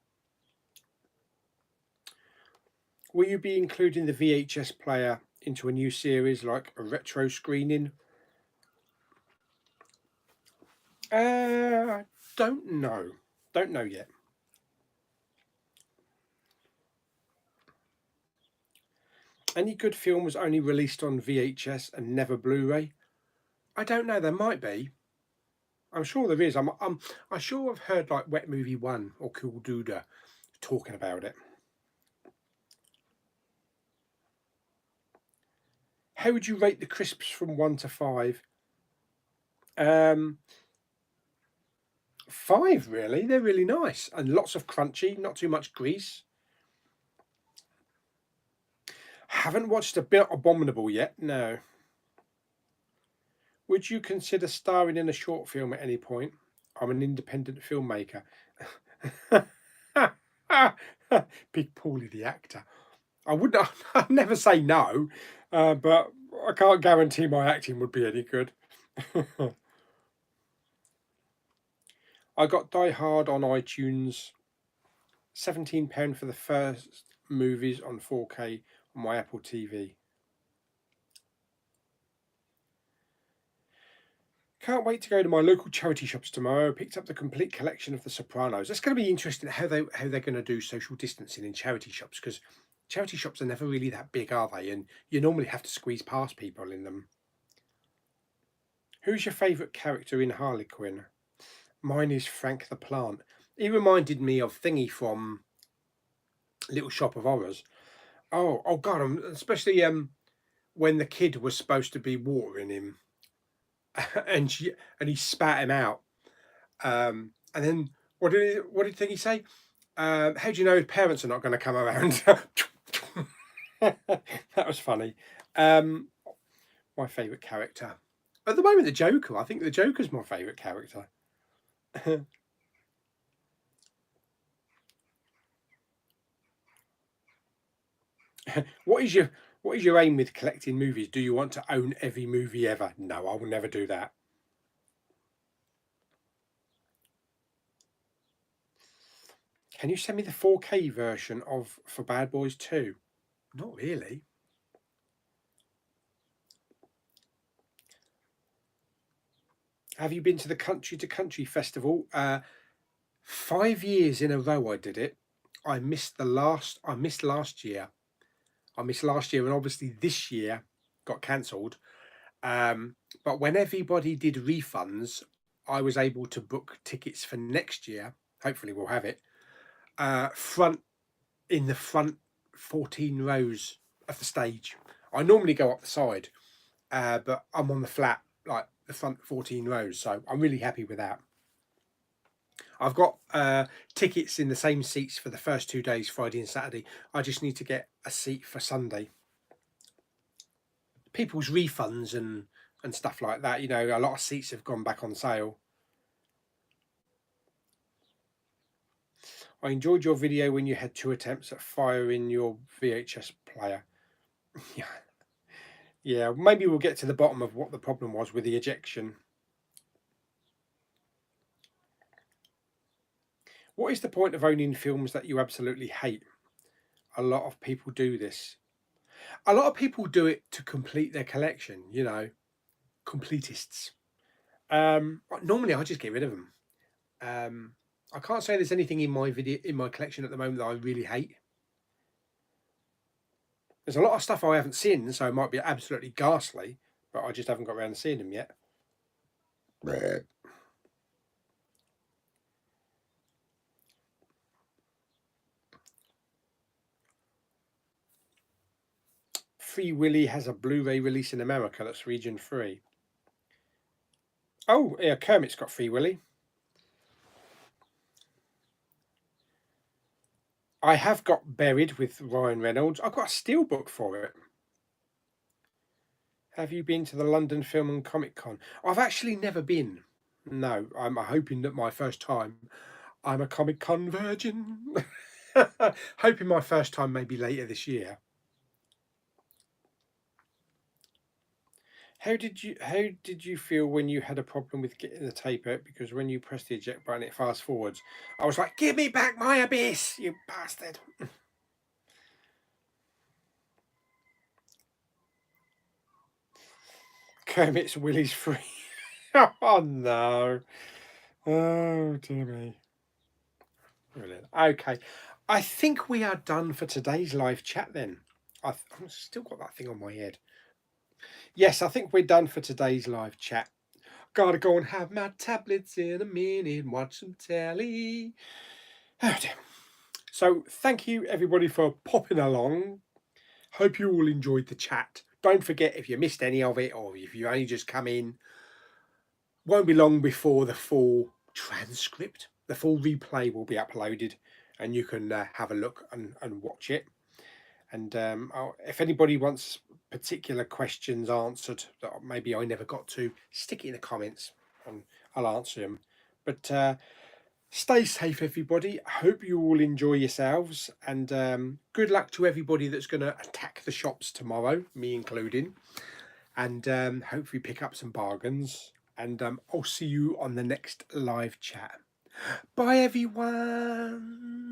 Speaker 1: Will you be including the VHS player into a new series like a retro screening? Don't know. Don't know yet. Any good films only released on VHS and never Blu-ray? I don't know. There might be. I'm sure there is. I sure I've heard like Wet Movie 1 or Cool Duda talking about it. How would you rate the crisps from 1 to 5? 5, really. They're really nice and lots of crunchy, not too much grease. Haven't watched a bit Abominable yet. No. Would you consider starring in a short film at any point? I'm an independent filmmaker. Big Pauly the actor. I wouldn't. I'd never say no, but I can't guarantee my acting would be any good. I got Die Hard on iTunes. £17 for the first movies on 4K on my Apple TV. Can't wait to go to my local charity shops tomorrow. Picked up the complete collection of The Sopranos. That's going to be interesting how they're going to do social distancing in charity shops, because charity shops are never really that big, are they? And you normally have to squeeze past people in them. Who's your favourite character in Harley Quinn? Mine is Frank the Plant. He reminded me of Thingy from Little Shop of Horrors. Oh God! Especially when the kid was supposed to be watering him, and he spat him out. And then what did Thingy say? How do you know his parents are not going to come around? That was funny. My favourite character at the moment, the Joker. I think the Joker's my favourite character. What is your aim with collecting movies? Do you want to own every movie ever? No, I will never do that. Can you send me the 4K version for Bad Boys 2? Not really. Have you been to the Country to Country Festival? 5 years in a row I did it. I missed last year. And obviously this year got cancelled. But when everybody did refunds, I was able to book tickets for next year. Hopefully we'll have it. In the front 14 rows of the stage. I normally go up the side, but I'm on the flat, like the front 14 rows. So I'm really happy with that. I've got tickets in the same seats for the first 2 days, Friday and Saturday. I just need to get a seat for Sunday. People's refunds and stuff like that, you know, a lot of seats have gone back on sale. I enjoyed your video when you had 2 attempts at firing your VHS player. Yeah, maybe we'll get to the bottom of what the problem was with the ejection. What is the point of owning films that you absolutely hate? A lot of people do this. A lot of people do it to complete their collection, you know, completists. Normally I just get rid of them. I can't say there's anything in my collection at the moment that I really hate. There's a lot of stuff I haven't seen, so it might be absolutely ghastly, but I just haven't got around to seeing them yet. Free Willy has a Blu-ray release in America that's region free. Oh, yeah, Kermit's got Free Willy. I have got Buried with Ryan Reynolds. I've got a steelbook for it. Have you been to the London Film and Comic Con? I've actually never been. No, I'm hoping that my first time, I'm a Comic Con virgin. Hoping my first time maybe later this year. How did you feel when you had a problem with getting the tape out? Because when you press the eject button, it fast forwards. I was like, "Give me back my abyss, you bastard!" Kermit's Willy's free. Oh no! Oh dear me. Brilliant. Okay, I think we are done for today's live chat. Then I've still got that thing on my head. Yes, I think we're done for today's live chat. Gotta go and have my tablets in a minute, watch some telly. Oh dear. So thank you everybody for popping along. Hope you all enjoyed the chat. Don't forget, if you missed any of it or if you only just come in, won't be long before the full transcript, the full replay will be uploaded and you can have a look and watch it. And if anybody wants particular questions answered that maybe I never got to, stick it in the comments and I'll answer them. But stay safe, everybody. I hope you all enjoy yourselves, and good luck to everybody that's going to attack the shops tomorrow, me including, and hopefully pick up some bargains. And I'll see you on the next live chat. Bye, everyone.